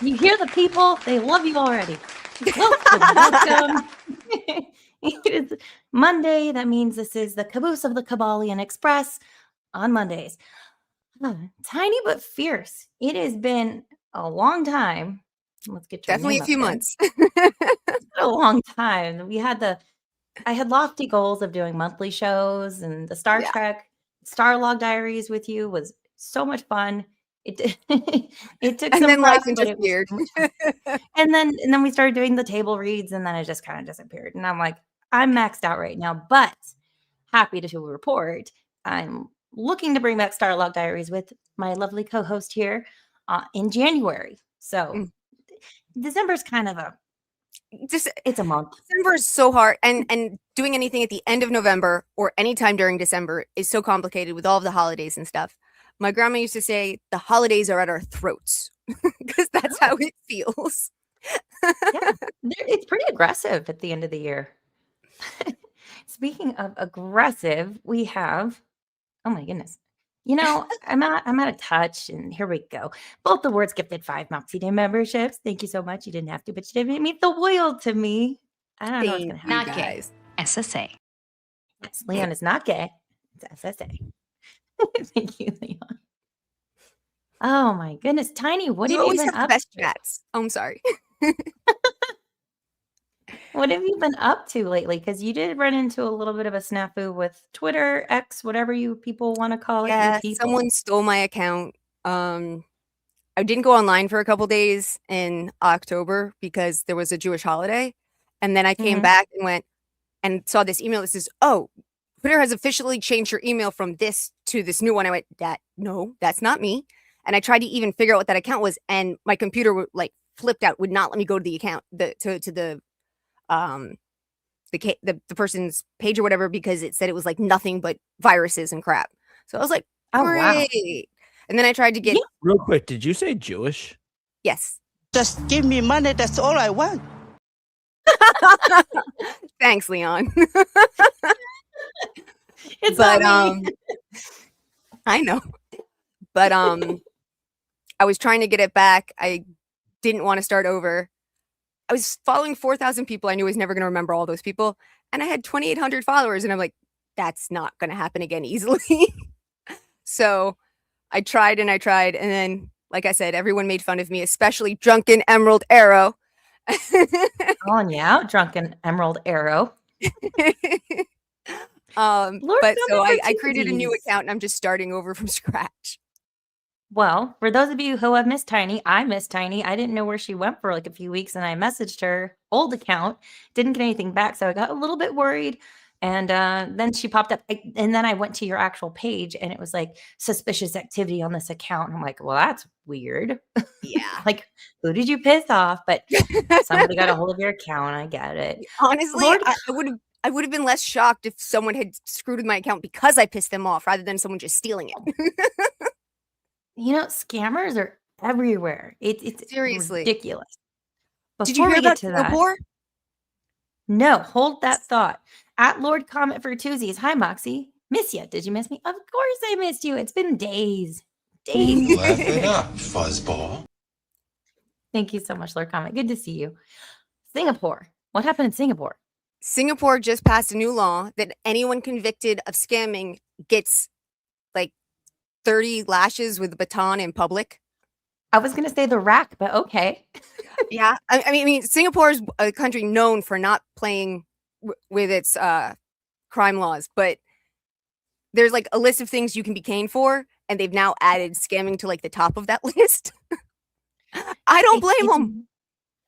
You hear the people? They love you already. Welcome. It is Monday. That means this is the Caboose of the Kabbalion Express on Mondays. Tiny but fierce. It has been a long time. Let's get your Definitely name a up few there. months. It's been a long time. I had lofty goals of doing monthly shows, and the Star Trek Starlog Diaries with you was so much fun. It it took And some then prep, life but it was interfered. so much fun. And then we started doing the table reads, and then it just kind of disappeared. And I'm like, I'm maxed out right now, but happy to report I'm looking to bring back Starlog Diaries with my lovely co-host here in January. So December's kind of it's a month. December is so hard, and doing anything at the end of November or anytime during December is so complicated with all of the holidays and stuff. My grandma used to say the holidays are at our throats because that's how it feels. Yeah, it's pretty aggressive at the end of the year. Speaking of aggressive, we have, oh my goodness. I'm out of touch, and here we go. Both the words gifted 5 Moxie Day memberships. Thank you so much. You didn't have to, but you did mean the world to me. I don't know what's gonna happen. Not gay. SSA. Yes, Leon is not gay. It's SSA. Thank you, Leon. Oh my goodness, Tiny, what have you always been have the up best to? chats. Oh, I'm sorry. What have you been up to lately? Because you did run into a little bit of a snafu with Twitter, X, whatever you people want to call it. Yeah, You people. someone stole my account. I didn't go online for a couple days in October because there was a Jewish holiday. And then I came back and went and saw this email that says, "Oh, Twitter has officially changed your email from this to this new one." I went, no, that's not me. And I tried to even figure out what that account was, and my computer flipped out, would not let me go to the account, the person's page or whatever, because it said it was like nothing but viruses and crap. So I was like, Oh, wow. great. And then I tried to get Real quick, did you say Jewish? Yes. Just give me money, that's all I want. Thanks, Leon. It's not me. I know. But I was trying to get it back. I didn't want to start over. I was following 4,000 people. I knew I was never going to remember all those people. And I had 2,800 followers. And I'm like, that's not going to happen again easily. So I tried. And then, like I said, everyone made fun of me, especially Drunken Emerald Arrow. Calling you out, Drunken Emerald Arrow. But so I created a new account, and I'm just starting over from scratch. Well, for those of you who have missed Tiny, I missed Tiny. I didn't know where she went for like a few weeks, and I messaged her old account, didn't get anything back, so I got a little bit worried. And then she popped up, and then I went to your actual page, and it was like suspicious activity on this account. And I'm like, well, that's weird. Yeah. Like, who did you piss off? But somebody got a hold of your account. I get it. Honestly, I would have been less shocked if someone had screwed with my account because I pissed them off, rather than someone just stealing it. Scammers are everywhere. It's seriously ridiculous. Did you hear about Singapore? No, hold that thought. At Lord Comet for Tuesdays. Hi, Moxie. Miss you. Did you miss me? Of course I missed you. It's been days. Laugh it up, fuzzball. Thank you so much, Lord Comet. Good to see you. Singapore. What happened in Singapore? Singapore just passed a new law that anyone convicted of scamming gets like 30 lashes with a baton in public. I was going to say the rack, but okay. Yeah. I mean, Singapore is a country known for not playing with its crime laws, but there's like a list of things you can be caned for, and they've now added scamming to like the top of that list. I don't blame them.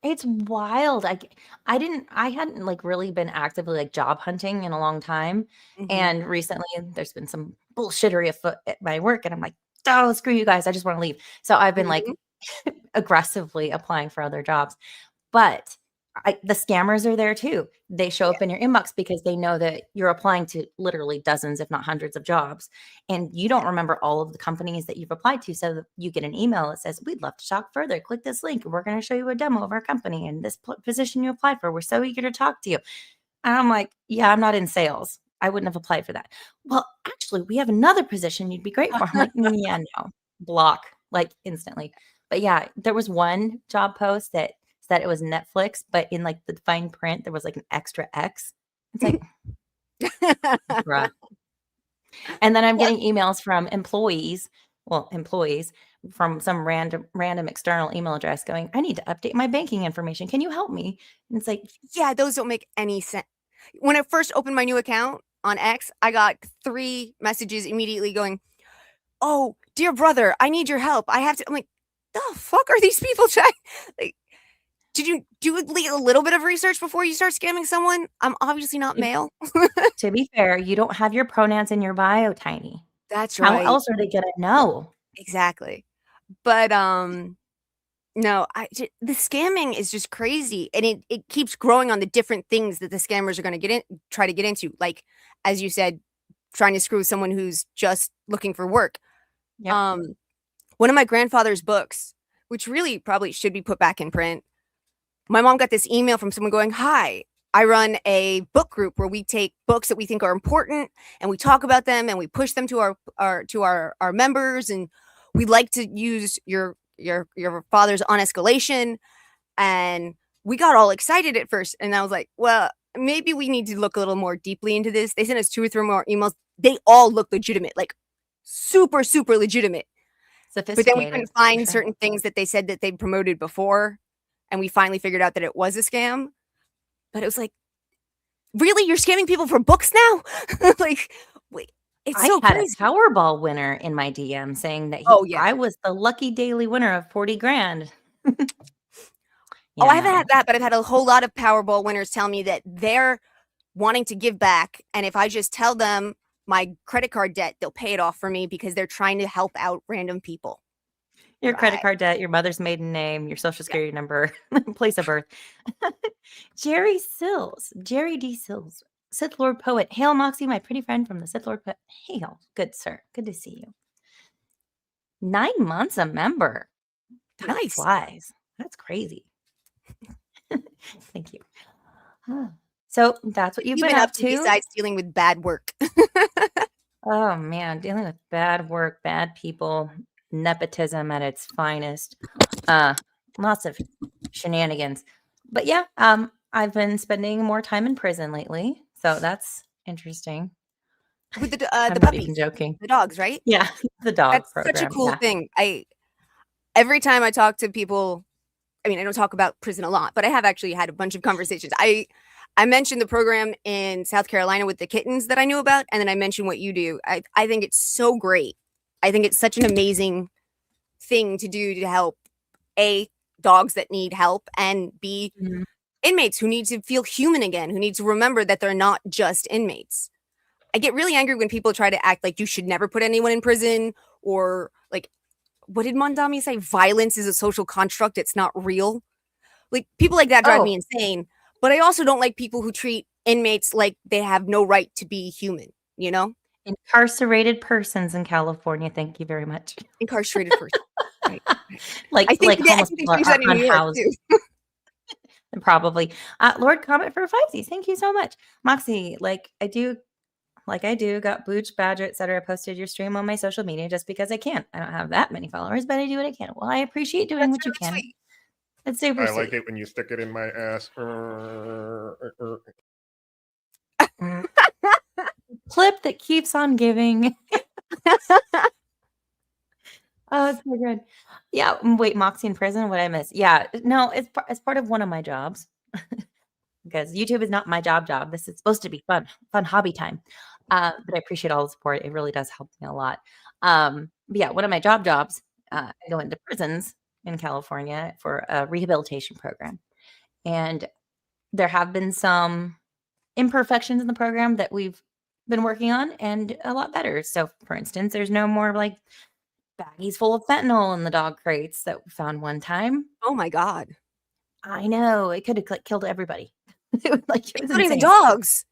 It's wild. I hadn't like really been actively like job hunting in a long time. And recently there's been some bullshittery afoot at my work, and I'm like, oh, screw you guys. I just want to leave. So I've been like aggressively applying for other jobs. But the scammers are there too. They show up in your inbox because they know that you're applying to literally dozens, if not hundreds of jobs. And you don't remember all of the companies that you've applied to. So you get an email that says, we'd love to talk further. Click this link. We're going to show you a demo of our company and this position you applied for. We're so eager to talk to you. And I'm like, yeah, I'm not in sales. I wouldn't have applied for that. Well, actually, we have another position you'd be great for. I'm like, yeah, no. Block, like instantly. But yeah, there was one job post that said it was Netflix, but in like the fine print, there was like an extra X. It's like, bruh. And then I'm getting emails from employees from some random external email address going, I need to update my banking information. Can you help me? And it's like, Yeah, those don't make any sense. When I first opened my new account on X, I got 3 messages immediately going, "Oh, dear brother, I need your help. I have to." I'm like, "The fuck are these people trying?" Like, did you do a little bit of research before you start scamming someone? I'm obviously not male. to be fair, you don't have your pronouns in your bio, Tiny. That's How right. else are they gonna know? Exactly. But no, the scamming is just crazy, and it keeps growing on the different things that the scammers are going to try to get into. Like, as you said, trying to screw someone who's just looking for work. Yep. One of my grandfather's books, which really probably should be put back in print. My mom got this email from someone going, "Hi, I run a book group where we take books that we think are important and we talk about them and we push them to our members, and we'd like to use your father's On Escalation." And we got all excited at first, and I was like, well, maybe we need to look a little more deeply into this. They sent us 2 or 3 more emails. They all look legitimate, like super legitimate. But then we Sophisticated. couldn't for find sure. certain things that they said that they'd promoted before, and we finally figured out that it was a scam. But it was like, really? You're scamming people for books now? Like, wait, it's I so had crazy. a Powerball winner in my DM saying that Oh, yeah. I was the lucky daily winner of 40 grand. Oh, Yeah, I haven't no. had that, but I've had a whole lot of Powerball winners tell me that they're wanting to give back, and if I just tell them my credit card debt, they'll pay it off for me because they're trying to help out random people. Your credit Right. card debt, your mother's maiden name, your social security number, place of birth. Jerry D. Sills, Sith Lord Poet. Hail, Moxie, my pretty friend from the Sith Lord Poet. Hail, good sir. Good to see you. 9 months a member. Time Nice. flies. That's crazy. Thank you. So that's what you've been up to. Besides dealing with bad work? Oh man, dealing with bad work, bad people, nepotism at its finest. Lots of shenanigans. But yeah, I've been spending more time in prison lately, so that's interesting. With the I'm not puppies, even joking. the dogs, right? Yeah, the dog That's program. such a cool yeah. thing. Every time I talk to people, I mean, I don't talk about prison a lot, but I have actually had a bunch of conversations. I mentioned the program in South Carolina with the kittens that I knew about, and then I mentioned what you do. I think it's so great. I think it's such an amazing thing to do to help A, dogs that need help, and B, Mhm. inmates who need to feel human again, who need to remember that they're not just inmates. I get really angry when people try to act like you should never put anyone in prison, or like, what did Mondami say? Violence is a social construct. It's not real. Like, people like that drive me insane. But I also don't like people who treat inmates like they have no right to be human, you know? Incarcerated persons in California. Thank you very much. Incarcerated person. Right. Like I think homeless they people changed are that in New York unhoused. too. Probably. Lord Comment for 5 Thank you so much. Moxie, like I do, got Booch, Badger, etc. Posted your stream on my social media just because I can. I don't have that many followers, but I do what I can. Well, I appreciate doing what you can. Sweet. It's super I sweet. like it when you stick it in my ass. Clip that keeps on giving. Oh, it's so good. Yeah. Wait, Moxie in prison? What I miss? Yeah. No, it's part of one of my jobs. Because YouTube is not my job. This is supposed to be fun hobby time. But I appreciate all the support. It really does help me a lot. But yeah, one of my jobs, I go into prisons in California for a rehabilitation program. And there have been some imperfections in the program that we've been working on and a lot better. So for instance, there's no more like baggies full of fentanyl in the dog crates that we found one time. Oh my God. I know. It could have killed everybody. It was Including the insane. dogs.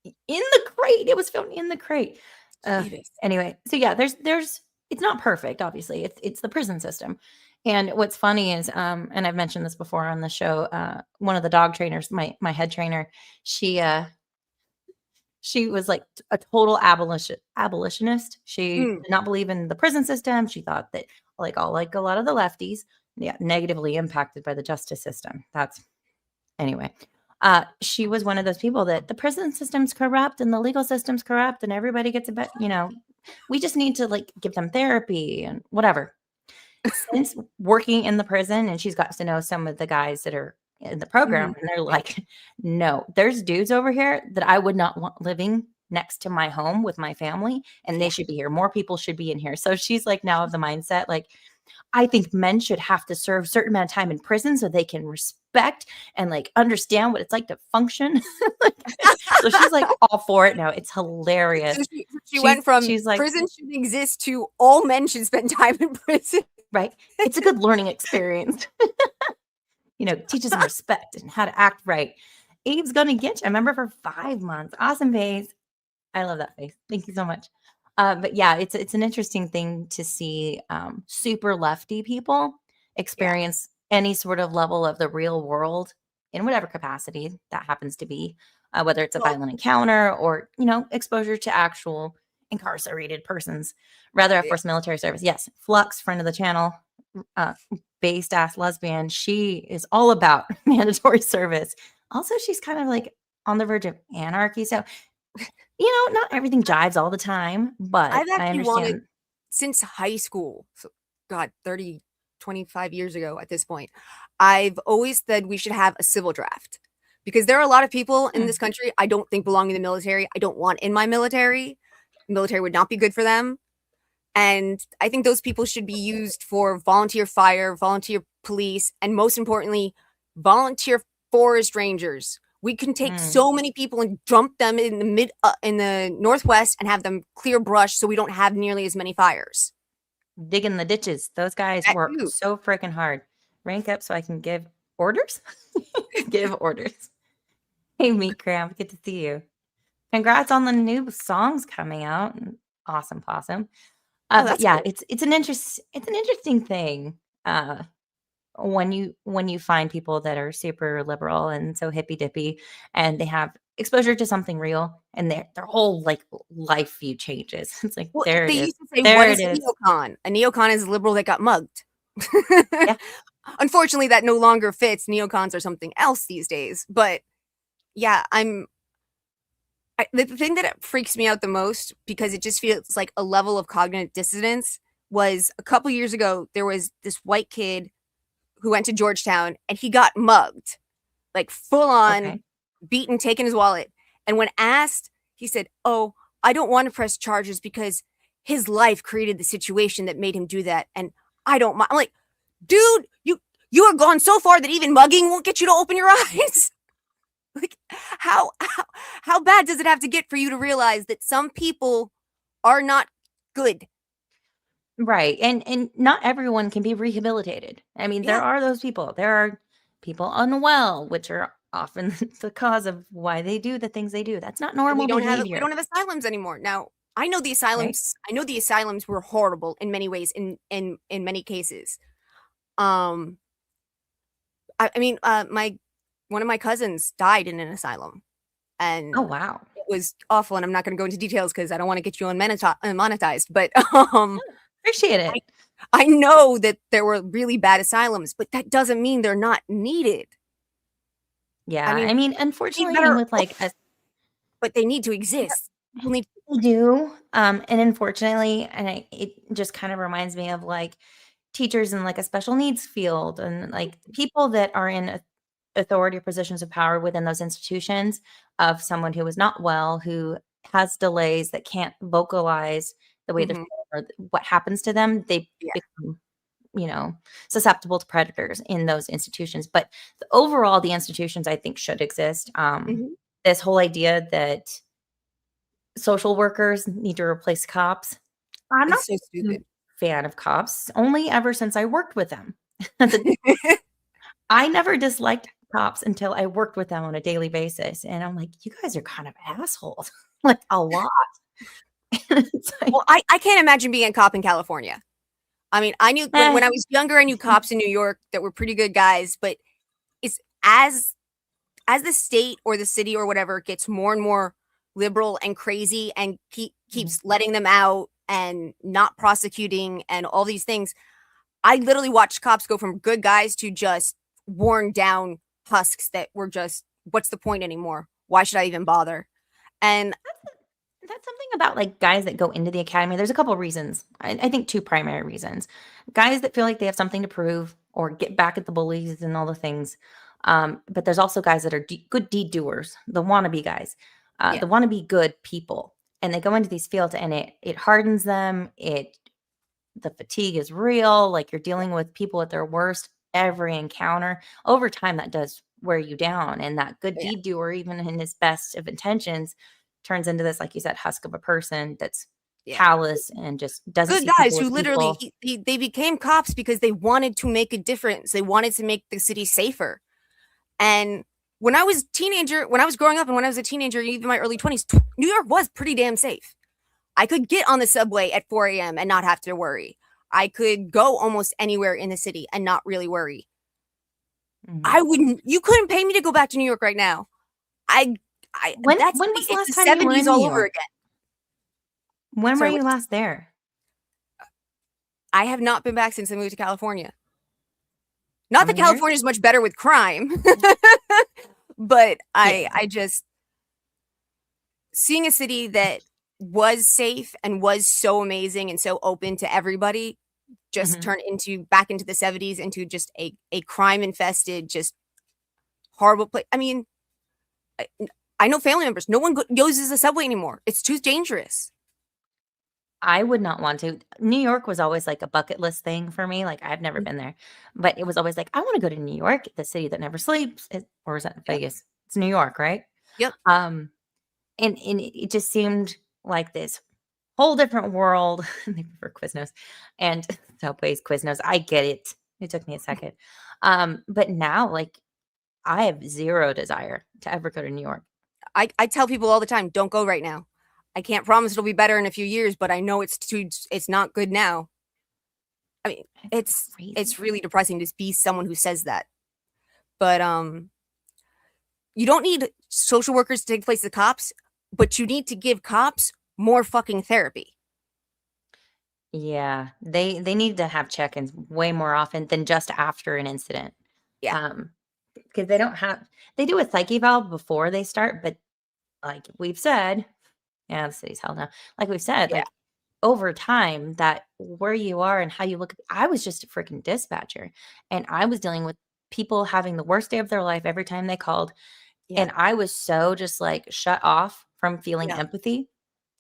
In the crate. It was found in the crate. Anyway, so yeah, there's it's not perfect, obviously. It's the prison system. And what's funny is, and I've mentioned this before on the show, one of the dog trainers, my head trainer, she was like a total abolitionist. She did not believe in the prison system. She thought that like a lot of the lefties, yeah, negatively impacted by the justice system. That's anyway. She was one of those people that the prison system's corrupt and the legal system's corrupt and everybody gets a bit, we just need to like give them therapy and whatever. Since working in the prison, and she's got to know some of the guys that are in the program, and they're like, no, there's dudes over here that I would not want living next to my home with my family, and they should be here. More people should be in here. So she's like now of the mindset, like, I think men should have to serve a certain amount of time in prison so they can respect and like understand what it's like to function. So she's like all for it now. It's hilarious. So she went from she's like, prison shouldn't exist to all men should spend time in prison. Right. It's a good learning experience. Teaches them respect and how to act right. Abe's gonna get you. I remember for 5 months. Awesome face. I love that face. Thank you so much. But yeah, it's an interesting thing to see super lefty people experience any sort of level of the real world in whatever capacity that happens to be, whether it's a violent encounter or, exposure to actual incarcerated persons. Rather have forced military service. Yes, Flux, friend of the channel, based ass lesbian. She is all about mandatory service. Also, she's kind of like on the verge of anarchy. So, not everything jives all the time, but I've I actually understand. wanted since high school. So, God, 25 years ago at this point, I've always said we should have a civil draft because there are a lot of people in this country I don't think belong in the military. I don't want in my military. Military would not be good for them. And I think those people should be used for volunteer fire, volunteer police, and most importantly, volunteer forest rangers. We can take so many people and dump them in the Northwest and have them clear brush so we don't have nearly as many fires. Digging the ditches. Those guys work so freaking hard. Rank up so I can give orders. Give orders. Hey, Meat Cram. Good to see you. Congrats on the new songs coming out. Awesome possum. But yeah, cool. it's an interesting thing when you find people that are super liberal and so hippy dippy, and they have exposure to something real, and their whole like life view changes. It's like there it is. Used to say, there what it is is. a neocon? A neocon is a liberal that got mugged. Yeah. Unfortunately, that no longer fits. Neocons are something else these days. But yeah, the thing that freaks me out the most, because it just feels like a level of cognitive dissonance, was a couple years ago, there was this white kid who went to Georgetown and he got mugged, like full on beaten, taken his wallet. And when asked, he said, "Oh, I don't want to press charges because his life created the situation that made him do that. And I don't mind." I'm like, dude, you are gone so far that even mugging won't get you to open your eyes. Like, how bad does it have to get for you to realize that some people are not good? Right. And not everyone can be rehabilitated. I mean, there are those people. There are people unwell, which are often the cause of why they do the things they do. That's not normal behavior. We don't have asylums anymore. Now, I know the asylums. Right? I know the asylums were horrible in many ways. In many cases, I mean, one of my cousins died in an asylum, and oh wow, it was awful. And I'm not going to go into details because I don't want to get you unmonetized. But appreciate it. I know that there were really bad asylums, but that doesn't mean they're not needed. Yeah, I mean unfortunately, even with like, but they need to exist. They do, and unfortunately, and it just kind of reminds me of like teachers in like a special needs field, and like people that are in authority or positions of power within those institutions, of someone who is not well, who has delays, that can't vocalize the way they're or what happens to them, they become, susceptible to predators in those institutions. But overall, the institutions I think should exist. This whole idea that social workers need to replace cops. I'm not so stupid. A fan of cops, only ever since I worked with them. I never disliked cops until I worked with them on a daily basis. And I'm like, you guys are kind of assholes, like a lot. Well, I can't imagine being a cop in California. I mean, I knew when I was younger, I knew cops in New York that were pretty good guys, but it's as the state or the city or whatever gets more and more liberal and crazy and keeps letting them out and not prosecuting and all these things, I literally watched cops go from good guys to just worn down husks that were just, what's the point anymore? Why should I even bother? And That's something about like guys that go into the academy. There's a couple reasons. I think two primary reasons. Guys that feel like they have something to prove or get back at the bullies and all the things. But there's also guys that are good deed doers, the wannabe guys, Yeah. the wannabe good people. And they go into these fields and it hardens them. The fatigue is real. Like you're dealing with people at their worst every encounter. Over time, that does wear you down. And that good Yeah. deed doer, even in his best of intentions, turns into this, like you said, husk of a person that's callous and just doesn't good see guys people who as literally people. they became cops because they wanted to make a difference. They wanted to make the city safer. And when I was growing up and when I was a teenager, even my early 20s, New York was pretty damn safe. I could get on the subway at 4 a.m. and not have to worry. I could go almost anywhere in the city and not really worry. You couldn't pay me to go back to New York right now. When was the last time you were in all New over York? again. When Sorry, were you last there? I have not been back since I moved to California. Not that 20 years? California is much better with crime, but I just seeing a city that was safe and was so amazing and so open to everybody just turned back into the 70s into just a crime infested, just horrible place. I mean, I know family members. No one uses the subway anymore. It's too dangerous. I would not want to. New York was always like a bucket list thing for me. Like I've never been there, but it was always like, I want to go to New York, the city that never sleeps. Or is that Vegas? It's New York, right? Yep. And it just seemed like this whole different world. They prefer Quiznos and Subway's Quiznos. I get it. It took me a second. But now, like, I have zero desire to ever go to New York. I tell people all the time, don't go right now. I can't promise it'll be better in a few years, but I know it's not good now. I mean, it's really depressing to be someone who says that. But you don't need social workers to take place of cops, but you need to give cops more fucking therapy. Yeah, they need to have check-ins way more often than just after an incident. Yeah. Because they do a psych eval before they start, but like we've said, yeah, the city's hell now. Like we've said, like over time, that where you are and how you look. I was just a freaking dispatcher, and I was dealing with people having the worst day of their life every time they called, and I was so just like shut off from feeling empathy.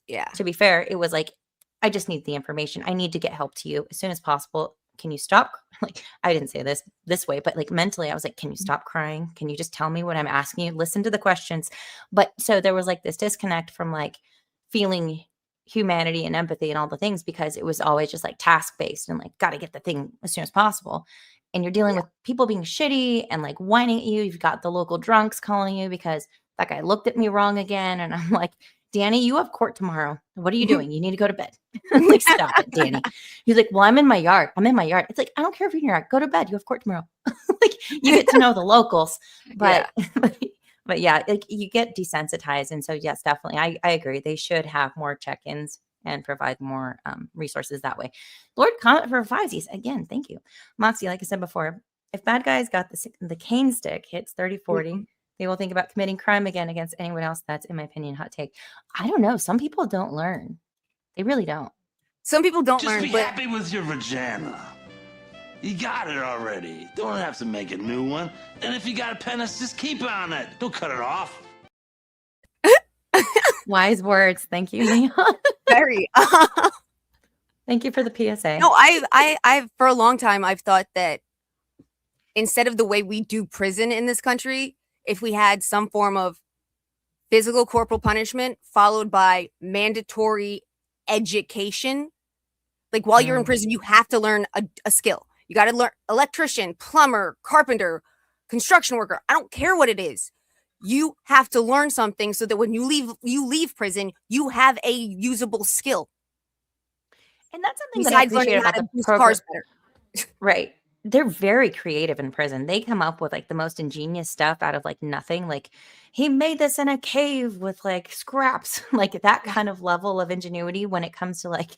Yeah. To be fair, it was like, I just need the information. I need to get help to you as soon as possible. Can you stop? Like, I didn't say this way, but like mentally, I was like, can you stop crying? Can you just tell me what I'm asking you? Listen to the questions. But so there was like this disconnect from like feeling humanity and empathy and all the things, because it was always just like task based and like, got to get the thing as soon as possible. And you're dealing with people being shitty and like whining at you. You've got the local drunks calling you because that guy looked at me wrong again. And I'm like, Danny, you have court tomorrow. What are you doing? You need to go to bed. Like, stop it, Danny. He's like, well, I'm in my yard. It's like, I don't care if you're in your yard. Go to bed. You have court tomorrow. Like, you get to know the locals. But but yeah, like you get desensitized. And so, yes, definitely. I agree. They should have more check-ins and provide more resources that way. Lord, comment for Fivesies. Again, thank you. Moxie, like I said before, if bad guys got the cane stick, hits 30-40, they will think about committing crime again against anyone else. That's, in my opinion, hot take. I don't know. Some people don't learn. They really don't. Some people don't Just learn. be But happy with your vagina. You got it already. Don't have to make a new one. And if you got a penis, just keep on it. Don't cut it off. Wise words. Thank you, Leon. very. Thank you for the PSA. No, I've for a long time I've thought that instead of the way we do prison in this country, if we had some form of physical corporal punishment followed by mandatory education, like while you're in prison, you have to learn a skill. You got to learn electrician, plumber, carpenter, construction worker. I don't care what it is. You have to learn something so that when you leave prison, you have a usable skill. And that's something that I appreciate about the program. Cars better. Right. They're very creative in prison. They come up with like the most ingenious stuff out of like nothing. Like, he made this in a cave with like scraps, like that kind of level of ingenuity when it comes to like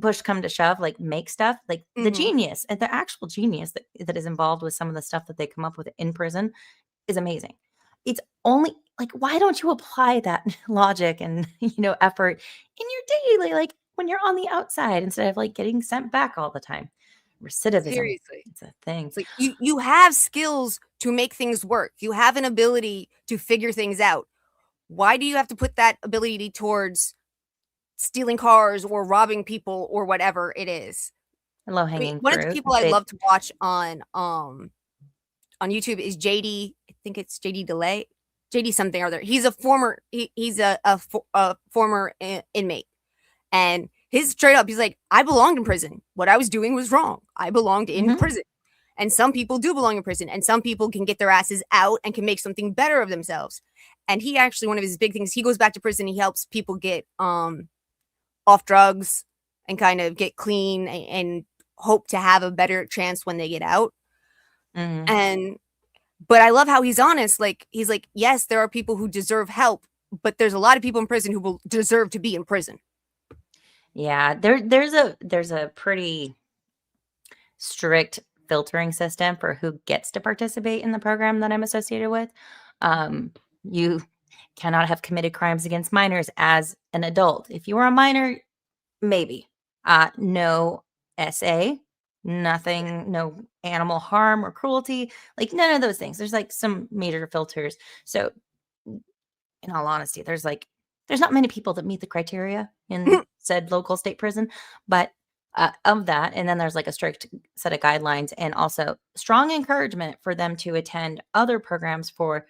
push come to shove, like make stuff, like the Mhm. genius and the actual genius that is involved with some of the stuff that they come up with in prison is amazing. It's only like, why don't you apply that logic and effort in your daily, like when you're on the outside instead of like getting sent back all the time? Recidivism, Seriously. it's a thing. It's like you have skills to make things work. You have an ability to figure things out. Why do you have to put that ability towards stealing cars or robbing people or whatever it is? Low I mean, hanging one of the fruit. people I love to watch on YouTube is JD. I think it's JD Delay, JD something or other. He's a former he's a former inmate, and his straight up, he's like, I belonged in prison. What I was doing was wrong. I belonged in Mhm. prison. And some people do belong in prison, and some people can get their asses out and can make something better of themselves. And he actually, one of his big things, he goes back to prison. He helps people get off drugs and kind of get clean and hope to have a better chance when they get out. Mhm. But I love how he's honest. Like, he's like, yes, there are people who deserve help, but there's a lot of people in prison who will deserve to be in prison. Yeah, there's a pretty strict filtering system for who gets to participate in the program that I'm associated with. You cannot have committed crimes against minors as an adult. If you were a minor, maybe. No SA, nothing, no animal harm or cruelty, like none of those things. There's like some major filters. So in all honesty, there's not many people that meet the criteria in said local state prison, but of that, and then there's like a strict set of guidelines and also strong encouragement for them to attend other programs for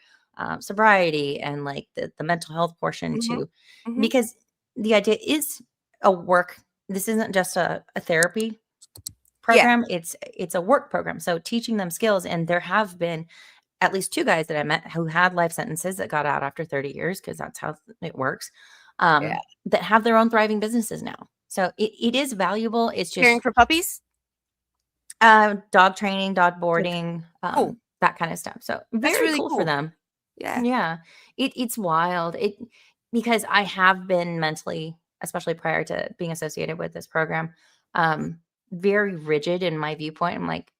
sobriety and like the mental health portion Mhm. too, Mhm. because the idea is a work. This isn't just a therapy Yeah. program. It's a work program. So teaching them skills, and there have been at least 2 guys that I met who had life sentences that got out after 30 years, because that's how it works, Yeah. that have their own thriving businesses now. So it is valuable. It's Caring just for puppies? dog training, dog boarding, Cool. that kind of stuff. So That's very really cool for cool. them. Yeah. Yeah. It's wild. Because I have been mentally, especially prior to being associated with this program, very rigid in my viewpoint. I'm like,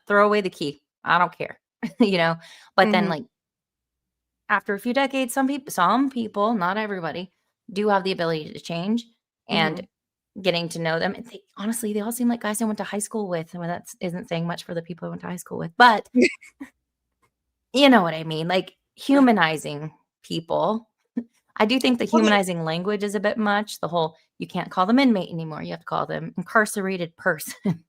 throw away the key. I don't care. But then Mhm. like after a few decades, some people, not everybody, do have the ability to change, and Mhm. getting to know them. And honestly, they all seem like guys I went to high school with. And that isn't saying much for the people I went to high school with, but you know what I mean? Like humanizing people. I do think the Well, yeah. humanizing language is a bit much. The whole, you can't call them inmate anymore. You have to call them incarcerated person.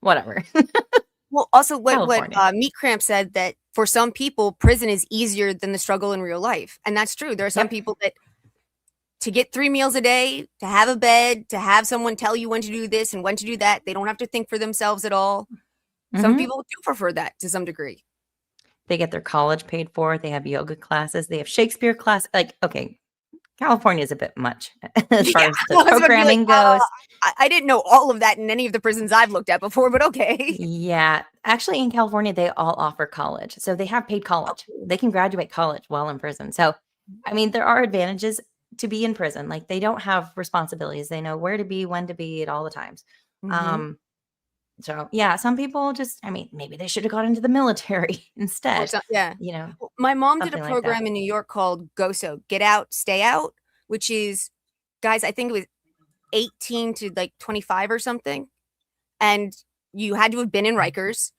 Whatever. Well, also what California. Meat Cramp said, that for some people, prison is easier than the struggle in real life, and that's true. There are some Yep. people that to get 3 meals a day, to have a bed, to have someone tell you when to do this and when to do that, they don't have to think for themselves at all. Some Mhm. people do prefer that to some degree. They get their college paid for. They have yoga classes. They have Shakespeare class. Like, okay, California is a bit much as far Yeah, as I the was about to be like, programming goes. I didn't know all of that in any of the prisons I've looked at before, but okay. Yeah, actually, in California, they all offer college. So they have paid college. They can graduate college while in prison. So, I mean, there are advantages to be in prison. Like, they don't have responsibilities. They know where to be, when to be at all the times. Mhm. So yeah, some people just, I mean, maybe they should have got into the military Or instead, so, yeah. you know, Well, my mom did a something like that. program in New York called GOSO, Get Out, Stay Out, which is, guys, I think it was 18 to like 25 or something. And you had to have been in Rikers,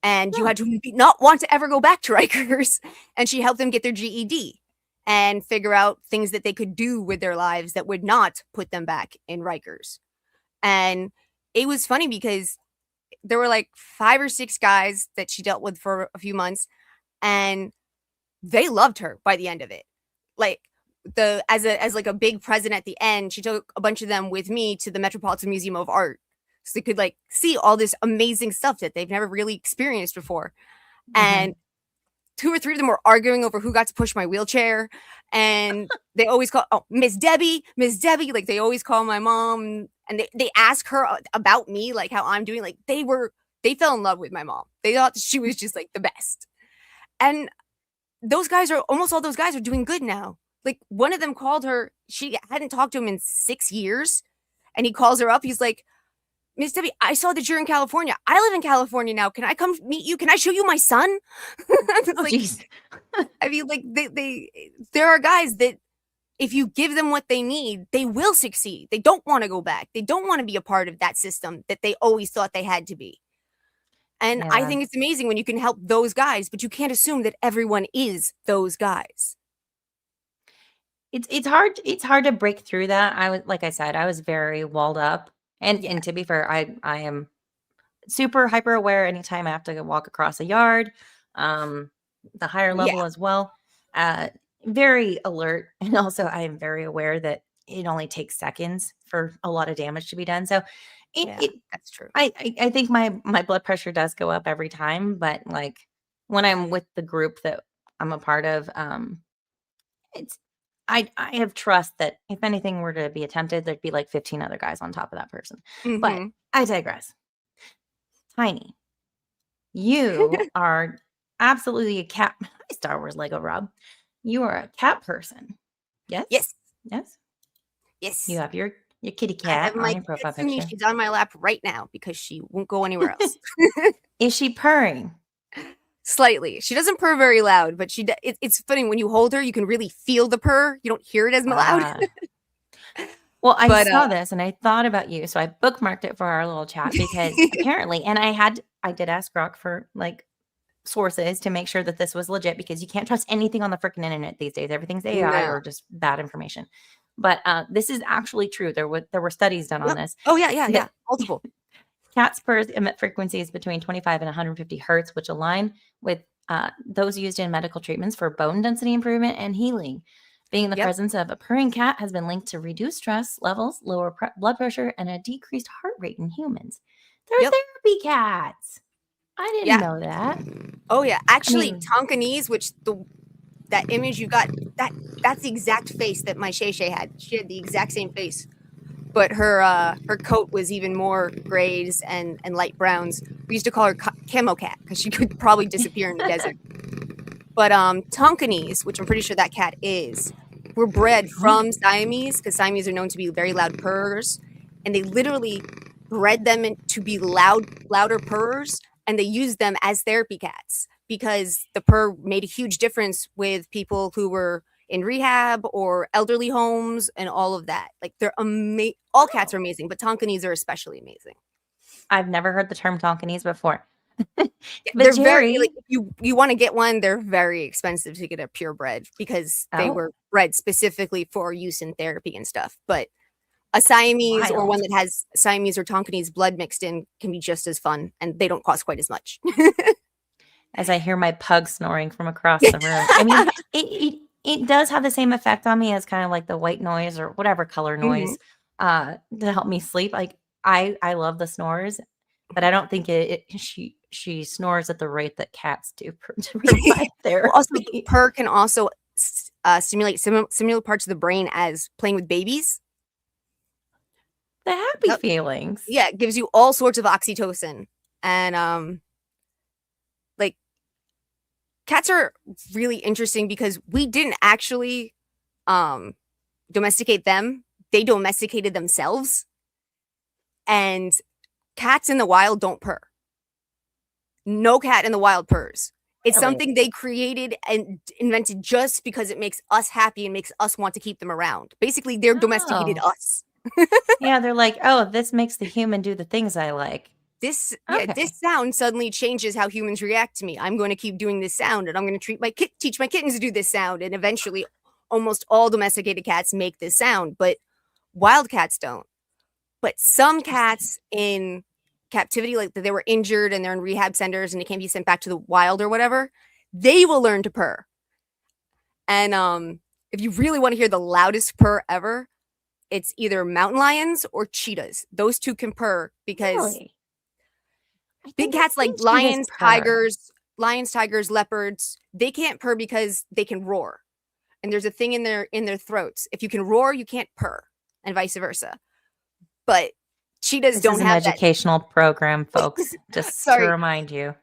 and you Oh, had to not want to ever go back to Rikers. And she helped them get their GED and figure out things that they could do with their lives that would not put them back in Rikers. And it was funny because there were like 5 or 6 guys that she dealt with for a few months, and they loved her by the end of it. Like, as like a big present at the end, she took a bunch of them with me to the Metropolitan Museum of Art, so they could like see all this amazing stuff that they've never really experienced before. And mhm. 2 or 3 of them were arguing over who got to push my wheelchair, and they always call, oh, Miss Debbie, like they always call my mom, and they ask her about me, like how I'm doing. Like they fell in love with my mom. They thought she was just like the best. And those guys are almost all those guys are doing good now. Like, one of them called her. She hadn't talked to him in 6 years. And he calls her up. He's like, Miss Debbie, I saw that you're in California. I live in California now. Can I come meet you? Can I show you my son? It's Oh, like, jeez. I mean, like, there are guys that if you give them what they need, they will succeed. They don't want to go back. They don't want to be a part of that system that they always thought they had to be. And I Yeah. think it's amazing when you can help those guys, but you can't assume that everyone is those guys. It's hard to break through that. I was, like I said, I was very walled up. Yeah. And to be fair, I am super hyper aware anytime I have to walk across a yard. The higher level as well. Very alert. And also I am very aware that it only takes seconds for a lot of damage to be done. So That's true. I think my blood pressure does go up every time, but like when I'm with the group that I'm a part of, it's I have trust that if anything were to be attempted, there'd be like 15 other guys on top of that person. But Mhm. I digress. Tiny, you are absolutely a cat. Star Wars Lego Rob. You are a cat person. Yes? Yes. Yes. Yes. You have your kitty I have cat on my your profile Kitsune. picture. She's on my lap right now because she won't go anywhere else. Is she purring? Slightly. She doesn't purr very loud, but it's funny when you hold her, you can really feel the purr. You don't hear it as loud. Ah. Well, I But, saw this and I thought about you, so I bookmarked it for our little chat because apparently, and I did ask Rock for like sources to make sure that this was legit because you can't trust anything on the freaking internet these days. Everything's AI No. or just bad information. But this is actually true. There were studies done on Yep. this. Oh, yeah. that Multiple. Cats' purrs emit frequencies between 25 and 150 hertz, which align with those used in medical treatments for bone density improvement and healing. Being in the Yep. presence of a purring cat has been linked to reduced stress levels, lower blood pressure, and a decreased heart rate in humans. They're Yep. therapy cats. I didn't Yeah. know that. Oh, yeah. Actually, mean- Tonkinese, which that image you got, that's the exact face that my Shay Shay had. She had the exact same face. But her coat was even more grays and light browns. We used to call her Camo Cat because she could probably disappear in the desert. But Tonkinese, which I'm pretty sure that cat is, were bred from Siamese because Siamese are known to be very loud purrs, and they literally bred them to be louder purrs, and they used them as therapy cats because the purr made a huge difference with people who were in rehab or elderly homes and all of that. Like they're all cats are amazing, but Tonkinese are especially amazing. I've never heard the term Tonkinese before. But They're Jerry, very like if you want to get one, they're very expensive to get a purebred because they Oh. were bred specifically for use in therapy and stuff. But a Siamese or one wild. that has Siamese or Tonkinese blood mixed in can be just as fun, and they don't cost quite as much. As I hear my pug snoring from across the room. I mean, it does have the same effect on me as kind of like the white noise or whatever color noise to help me sleep. Like I love the snores, but I don't think she snores at the rate that cats do to provide therapy. Also, the purr can also stimulate similar parts of the brain as playing with babies. The happy Yep. feelings. Yeah, it gives you all sorts of oxytocin. And like cats are really interesting because we didn't actually domesticate them. They domesticated themselves. And cats in the wild don't purr. No cat in the wild purrs. It's Really? something they created and invented just because it makes us happy and makes us want to keep them around. Basically, they're domesticated Oh. us. Yeah, they're like, oh, this makes the human do the things I like. This Okay. this sound suddenly changes how humans react to me. I'm going to keep doing this sound, and I'm going to teach my kittens to do this sound, and eventually, almost all domesticated cats make this sound, but wild cats don't. But some cats in captivity, like they were injured and they're in rehab centers and they can't be sent back to the wild or whatever, they will learn to purr. And if you really want to hear the loudest purr ever, it's either mountain lions or cheetahs. Those two can purr because Really? I big think I've cats like seen cheetahs lions, tigers, leopards, they can't purr because they can roar. And there's a thing in their throats. If you can roar, you can't purr, and vice versa. But cheetahs This don't is an have that. educational program, folks. Just Sorry. to remind you.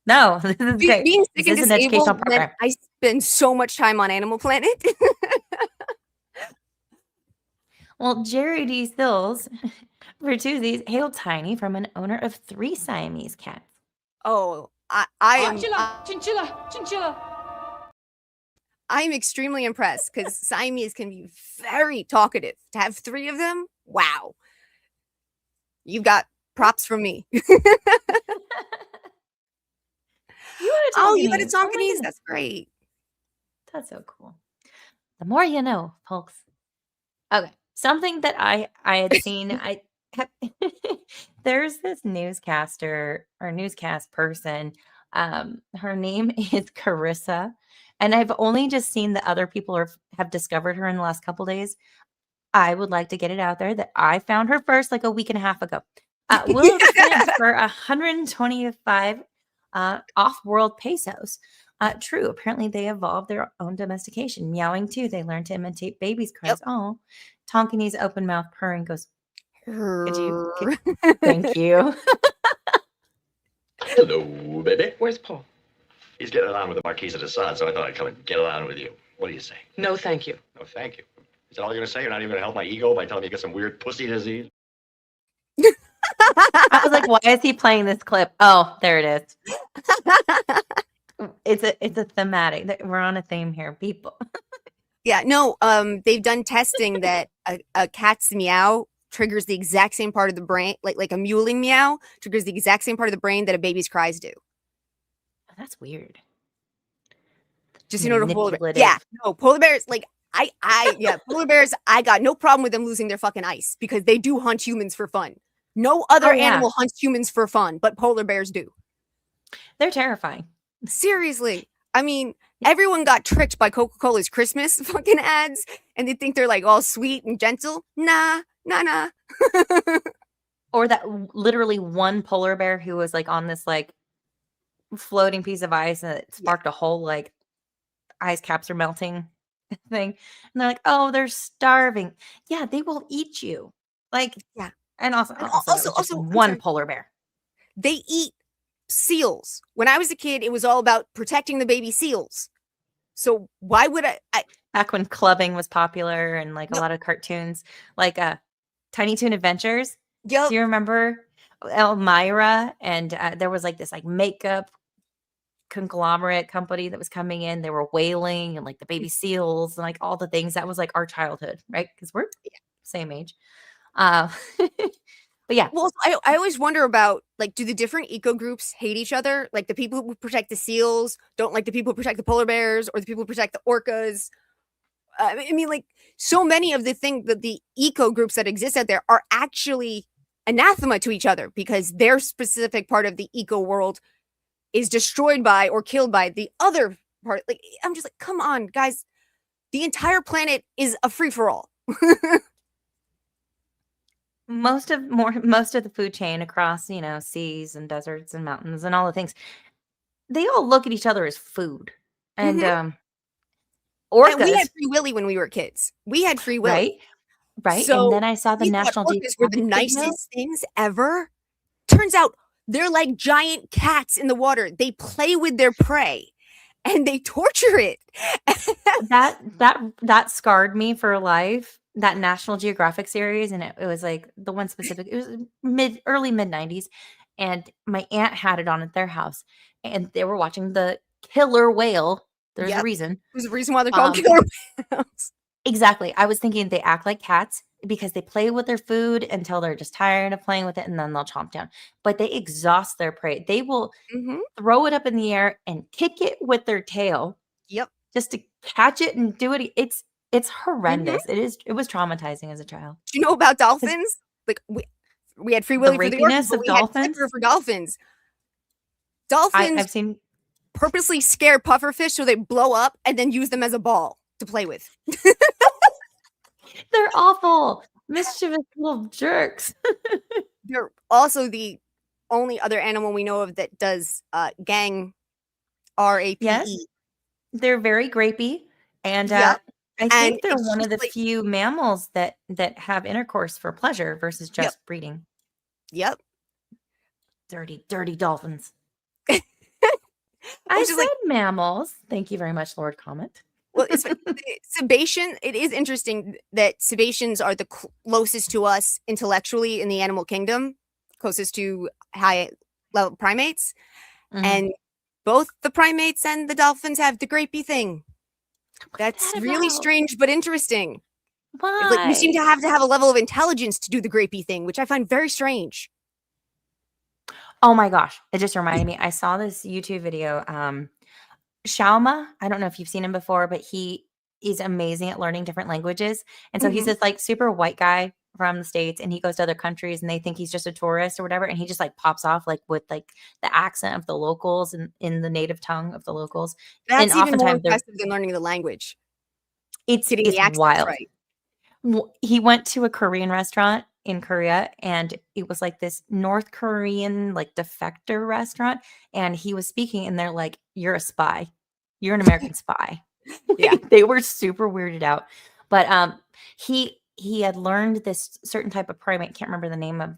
No, this is great. Being This sick and is an educational disabled meant program. I spend so much time on Animal Planet. Well, Jerry D. Sills Bertuzzi's hailed Tiny from an owner of 3 Siamese cats. Oh, I am I'm extremely impressed because Siamese can be very talkative. To have 3 of them, wow. You've got props from me. You had a Oh, you got a Tonkinese. Oh my Tonkinese? goodness. That's great. That's so cool. The more you know, folks. Okay, something that I had seen, I kept there's this newscaster or newscast person. Her name is Carissa, and I've only just seen that other people have discovered her in the last couple days. I would like to get it out there that I found her first like a week and a half ago. Will expand for 125 off-world pesos. True. Apparently, they evolved their own domestication. Meowing too. They learned to imitate babies' cries. Yep. Oh, Tonkinese open mouth purring goes. Thank you. Hello, baby. Where's Paul? He's getting on with the Marquise de Sade, so I thought I'd come and get on with you. What do you say? No, thank you. No, thank you. Is that all you're going to say? You're not even going to help my ego by telling me you got some weird pussy disease? I was like, why is he playing this clip? Oh, there it is. It's a thematic. We're on a theme here, people. Yeah, no, they've done testing that a cat's meow triggers the exact same part of the brain, like a mewling meow triggers the exact same part of the brain that a baby's cries do. That's weird. Just to polar bear. Manipulative. Yeah, no, polar bears, like polar bears, I got no problem with them losing their fucking ice because they do hunt humans for fun. No other animal hunts humans for fun, but polar bears do. They're terrifying. Seriously. I mean, everyone got tricked by Coca-Cola's Christmas fucking ads, and they think they're like all sweet and gentle. Nah. Or that literally one polar bear who was like on this like floating piece of ice and it sparked a whole like ice caps are melting thing. And they're like, oh, they're starving. Yeah, they will eat you. Like, yeah. And also one sorry. polar bear. They eat seals. When I was a kid, it was all about protecting the baby seals. So why would I back when clubbing was popular and like a lot of cartoons, like Tiny Toon Adventures. Yep. Do you remember Elmira? And there was like this like makeup conglomerate company that was coming in. They were whaling and like the baby seals and like all the things that was like our childhood, right? Because we're same age. But yeah. Well, I always wonder about like, do the different eco groups hate each other? Like the people who protect the seals don't like the people who protect the polar bears, or the people who protect the orcas. I mean, like so many of the things that the eco groups that exist out there are actually anathema to each other because their specific part of the eco world is destroyed by or killed by the other part. Like, I'm just like, come on, guys. The entire planet is a free-for-all. Most of the food chain across, seas and deserts and mountains and all the things, they all look at each other as food. And orcas. And we had Free Willy when we were kids. We had Free Willy. Right. So and then I saw the National Geographic were the nicest things ever. Turns out they're like giant cats in the water. They play with their prey and they torture it. that scarred me for life. That National Geographic series, and it was like the one specific. It was early mid 90s, and my aunt had it on at their house, and they were watching the killer whale. There's a reason. There's a reason why they're called killer whales. Exactly. I was thinking they act like cats because they play with their food until they're just tired of playing with it, and then they'll chomp down. But they exhaust their prey. They will throw it up in the air and kick it with their tail. Yep. Just to catch it and do it. It's horrendous. It was traumatizing as a child. Do you know about dolphins? Like we had Free Willy for the orcas, but we had Flipper for dolphins. Dolphins I've seen purposely scare pufferfish so they blow up and then use them as a ball to play with. They're awful, mischievous little jerks. They're also the only other animal we know of that does gang RAPE. Yes, they're very grapey, and I think they're one of the few mammals that have intercourse for pleasure versus just breeding. Yep. Dirty dolphins. I said mammals. Thank you very much, Lord Comet. Well, it's Sebation. It is interesting that Sebaceans are the closest to us intellectually in the animal kingdom, closest to high level primates, and both the primates and the dolphins have the grapey thing. That's really strange but interesting. Why? It's like you seem to have a level of intelligence to do the grapey thing, which I find very strange. Oh my gosh, it just reminded me. I saw this YouTube video. Shauma, I don't know if you've seen him before, but he is amazing at learning different languages. And so he's this like super white guy from the States, and he goes to other countries and they think he's just a tourist or whatever. And he just like pops off like with like the accent of the locals and in the native tongue of the locals. That's and even more oftentimes impressive than learning the language. it's Getting the accents wild. right. He went to a Korean restaurant in Korea, and it was like this North Korean like defector restaurant, and he was speaking and they're like, "You're a spy. You're an American spy." Yeah. They were super weirded out. But he had learned this certain type of primate. Can't remember the name of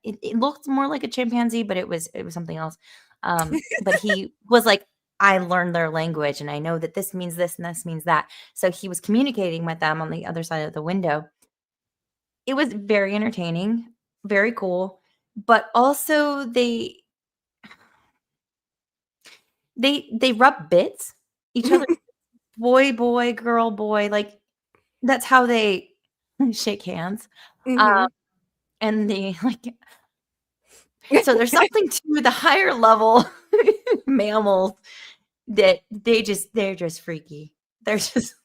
it looked more like a chimpanzee, but it was something else. But he was like, I learned their language and I know that this means this and this means that. So he was communicating with them on the other side of the window. It was very entertaining, very cool, but also they rub bits each other. Boy, girl, boy, like that's how they shake hands. And they like so there's something to the higher level mammals that they're just freaky. They're just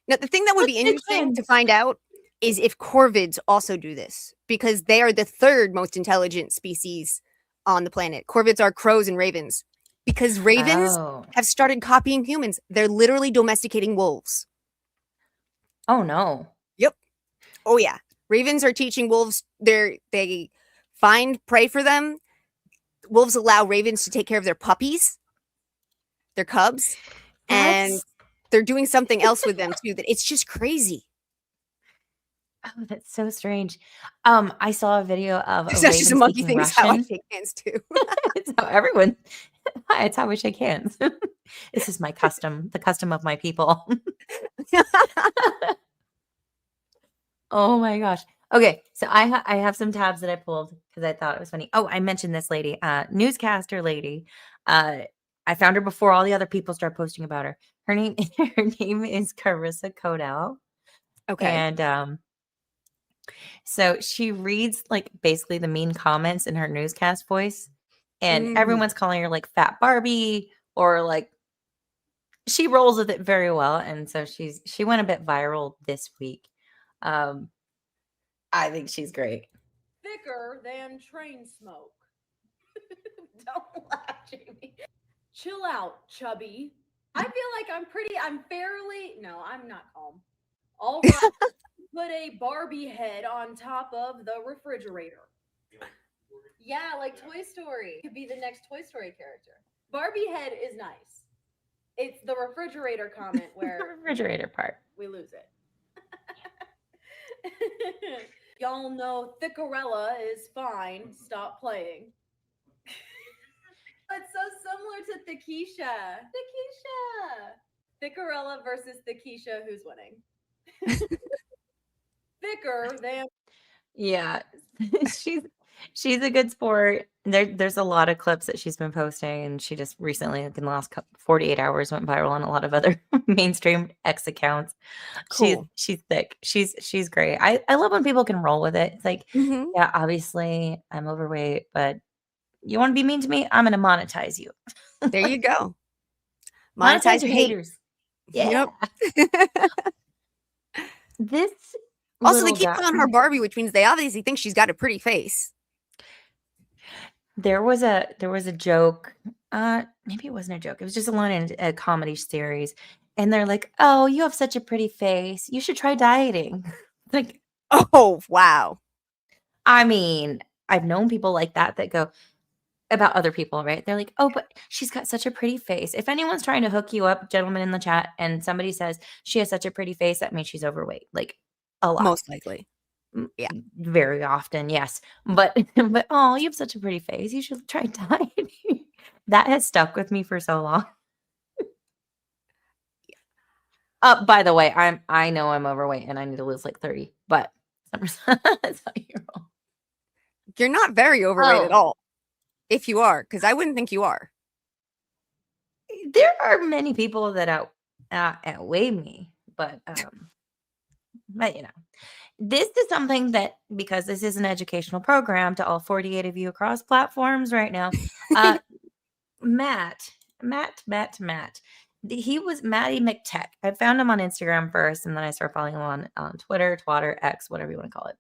Now, the thing that would be interesting to find out is if corvids also do this, because they are the third most intelligent species on the planet. Corvids are crows and ravens, because ravens have started copying humans. They're literally domesticating wolves. Oh no. Yep. Oh yeah. Ravens are teaching wolves. They find prey for them. Wolves allow ravens to take care of their puppies, their cubs, and they're doing something else with them too. That it's just crazy. Oh, that's so strange. I saw a video of a It's not just a raven monkey speaking thing. It's how I Russian. shake hands too. It's how everyone. Hi, it's how we shake hands. This is my custom, the custom of my people. Oh my gosh. Okay, so I have some tabs that I pulled because I thought it was funny. Oh, I mentioned this lady, newscaster lady. I found her before all the other people started posting about her. Her name is Carissa Codell. Okay. And so she reads like basically the mean comments in her newscast voice, and everyone's calling her like Fat Barbie or like she rolls with it very well. And so she went a bit viral this week. I think she's great. Thicker than train smoke. Don't laugh, Jamie. Chill out, chubby. I feel like I'm not calm. All right. Put a Barbie head on top of the refrigerator. Yeah, like Toy Story. Could be the next Toy Story character. Barbie head is nice. It's the refrigerator comment where The refrigerator part. we lose it. Y'all know Thickerella is fine. Stop playing. It's so similar to Thekisha. Thickerella versus Thekisha. Who's winning? Thicker than. Yeah. she's a good sport. There's a lot of clips that she's been posting, and she just recently, like in the last 48 hours, went viral on a lot of other mainstream X accounts. Cool. She's thick. She's great. I love when people can roll with it. It's like, yeah, obviously I'm overweight, but you want to be mean to me? I'm gonna monetize you. There you go. Monetize your hate. haters. Yeah. Yep. This Also, they little keep guy- calling her Barbie, which means they obviously think she's got a pretty face. There was a joke. Maybe it wasn't a joke. It was just a line in a comedy series, and they're like, "Oh, you have such a pretty face. You should try dieting." Like, Oh, wow. I mean, I've known people like that go about other people, right? They're like, "Oh, but she's got such a pretty face." If anyone's trying to hook you up, gentlemen in the chat, and somebody says she has such a pretty face, that means she's overweight. Like, a lot. Most likely. Yeah. Very often, yes. But oh, you have such a pretty face. You should try dieting. That has stuck with me for so long. By the way, I know I'm overweight and I need to lose like 30, but that's how you roll. You're not very overweight at Oh. all. If you are, because I wouldn't think you are. There are many people that outweigh me, but you know, this is something that, because this is an educational program to all 48 of you across platforms right now. Matt. He was Matty McTech. I found him on Instagram first, and then I started following him on Twitter, Twatter, X, whatever you want to call it.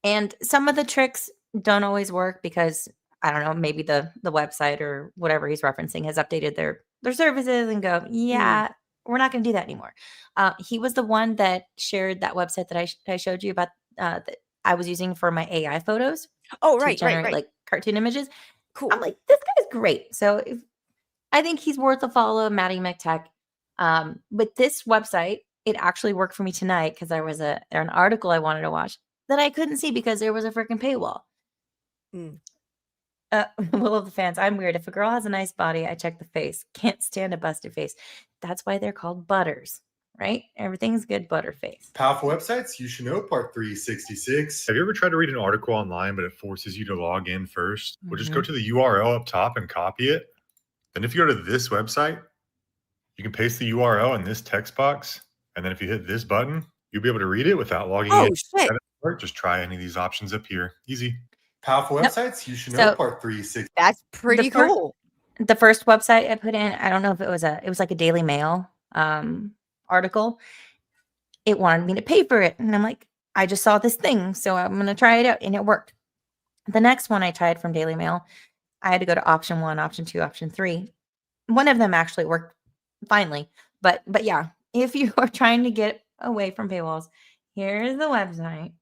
And some of the tricks don't always work because I don't know, maybe the website or whatever he's referencing has updated their services and go, yeah, we're not going to do that anymore. He was the one that shared that website that I showed you about that I was using for my AI photos. Oh, to right, generate right. like cartoon images. Cool. I'm like, this guy's great. So I think he's worth a follow, Matty McTech. But this website, it actually worked for me tonight because there was an article I wanted to watch that I couldn't see because there was a freaking paywall. Will of the fans, I'm weird. If a girl has a nice body, I check the face. Can't stand a busted face. That's why they're called butters, right? Everything's good butter face. Powerful websites you should know, part 366. Have you ever tried to read an article online, but it forces you to log in first? Well, just go to the URL up top and copy it. Then if you go to this website, you can paste the URL in this text box. And then if you hit this button, you'll be able to read it without logging in. Shit. Just try any of these options up here. Easy. Powerful Yep. websites you should So- know, part 360. That's pretty cool. The first website I put in, I don't know if it was like a Daily Mail article. It wanted me to pay for it. And I'm like, I just saw this thing, so I'm going to try it out. And it worked. The next one I tried from Daily Mail, I had to go to option 1, option 2, option 3. One of them actually worked finally. But yeah, if you are trying to get away from paywalls, here's the website.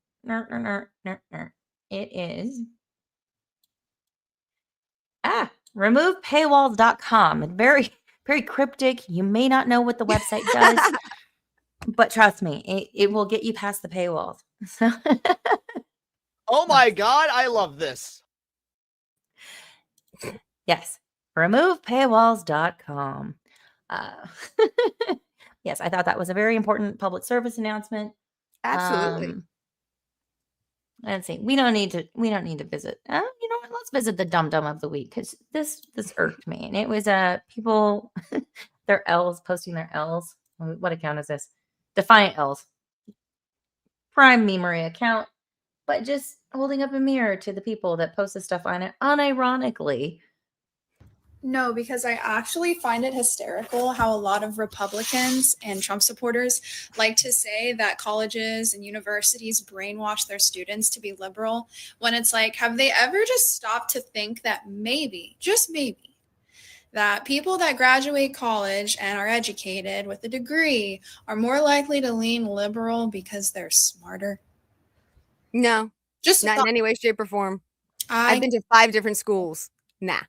It is removepaywalls.com. Very, very cryptic. You may not know what the website does, but trust me, it will get you past the paywalls. So Oh my God, I love this. yes, removepaywalls.com. Yes, I thought that was a very important public service announcement. Absolutely. Let's see. We don't need to visit. You know what? Let's visit the dum dum of the week because this irked me, and it was people their L's posting their L's. What account is this? Defiant L's. Prime memory account, but just holding up a mirror to the people that post this stuff on it unironically. No, because I actually find it hysterical how a lot of Republicans and Trump supporters like to say that colleges and universities brainwash their students to be liberal, when it's like, have they ever just stopped to think that maybe, just maybe, that people that graduate college and are educated with a degree are more likely to lean liberal because they're smarter? No, Just not in any way, shape, or form. I've I've been to 5 different schools. Nah.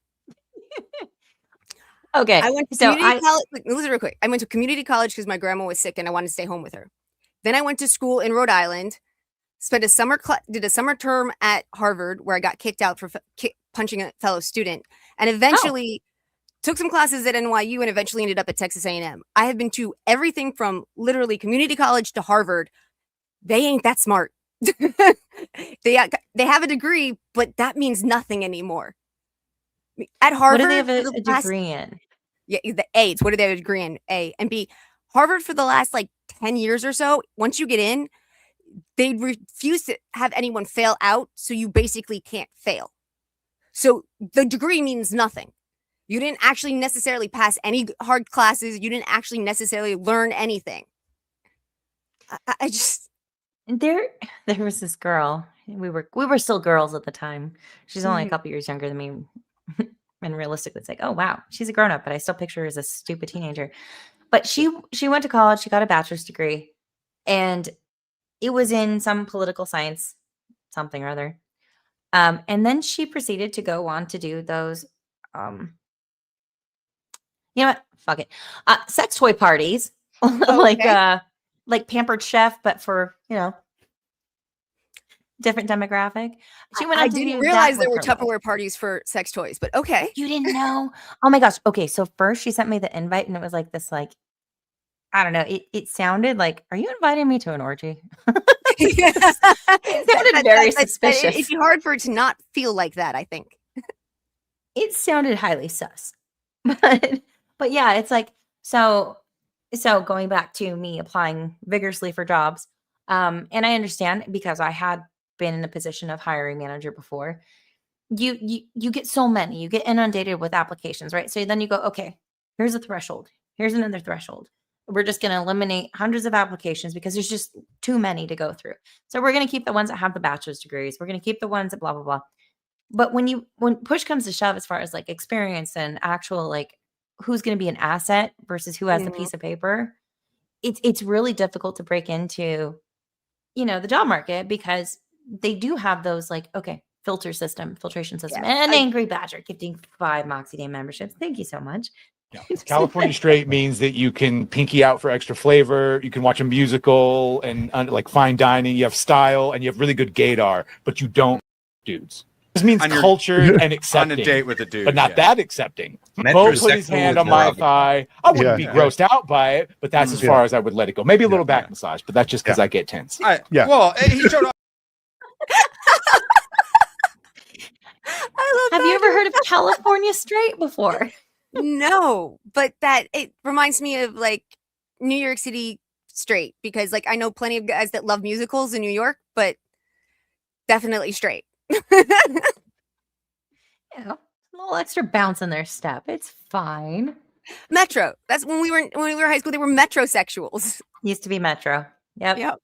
Okay, I went to community college. Listen real quick. I went to community college because my grandma was sick and I wanted to stay home with her. Then I went to school in Rhode Island, spent a summer did a summer term at Harvard where I got kicked out for punching a fellow student, and eventually took some classes at NYU and eventually ended up at Texas A&M. I have been to everything from literally community college to Harvard. They ain't that smart. They have a degree, but that means nothing anymore. At Harvard, what do they have a degree in? Yeah, the A. It's what do they have a degree in? A and B. Harvard for the last 10 years or so. Once you get in, they refuse to have anyone fail out, so you basically can't fail. So the degree means nothing. You didn't actually necessarily pass any hard classes. You didn't actually necessarily learn anything. I just there was this girl. We were still girls at the time. She's only a couple years younger than me. And realistically, it's like, oh wow, she's a grown up, but I still picture her as a stupid teenager. But she went to college. She got a bachelor's degree, and it was in some political science, something or other. And then she proceeded to go on to do those. You know what? Fuck it. Sex toy parties, like Pampered Chef, but for different demographic. She went on I to didn't do realize that there were with her life. Tupperware parties for sex toys, but okay. You didn't know? Oh my gosh. Okay, so first she sent me the invite, and it was like this, I I don't know. It sounded like, are you inviting me to an orgy? It sounded very suspicious. It'd be hard for it to not feel like that, I think. It sounded highly sus. But yeah, it's like, so going back to me applying vigorously for jobs, and I understand because I had been in a position of hiring manager before. You get so many, you get inundated with applications, right? So then you go, okay, here's a threshold. Here's another threshold. We're just going to eliminate hundreds of applications because there's just too many to go through. So we're going to keep the ones that have the bachelor's degrees. We're going to keep the ones that blah, blah, blah. But when push comes to shove, as far as like experience and actual, like who's going to be an asset versus who has the piece of paper, it's really difficult to break into, the job market because they do have those like, okay, filtration system, and Angry Badger gifting 5 Moxie Day memberships. Thank you so much. Yeah. California straight means that you can pinky out for extra flavor. You can watch a musical and like fine dining. You have style and you have really good gaydar, but you don't dudes. This means cultured and accepting. On a date with a dude, but not that accepting. Bo put his hand on my thigh. I wouldn't be grossed out by it, but that's as far as I would let it go. Maybe a little back massage, but that's just because I get tense. Well, he showed up. Have you ever heard of California straight before? No, but it reminds me of like New York City straight, because like I know plenty of guys that love musicals in New York, but definitely straight. Yeah, a little extra bounce in their step. It's fine. Metro. That's when we were in high school. They were metrosexuals. Used to be Metro. Yep.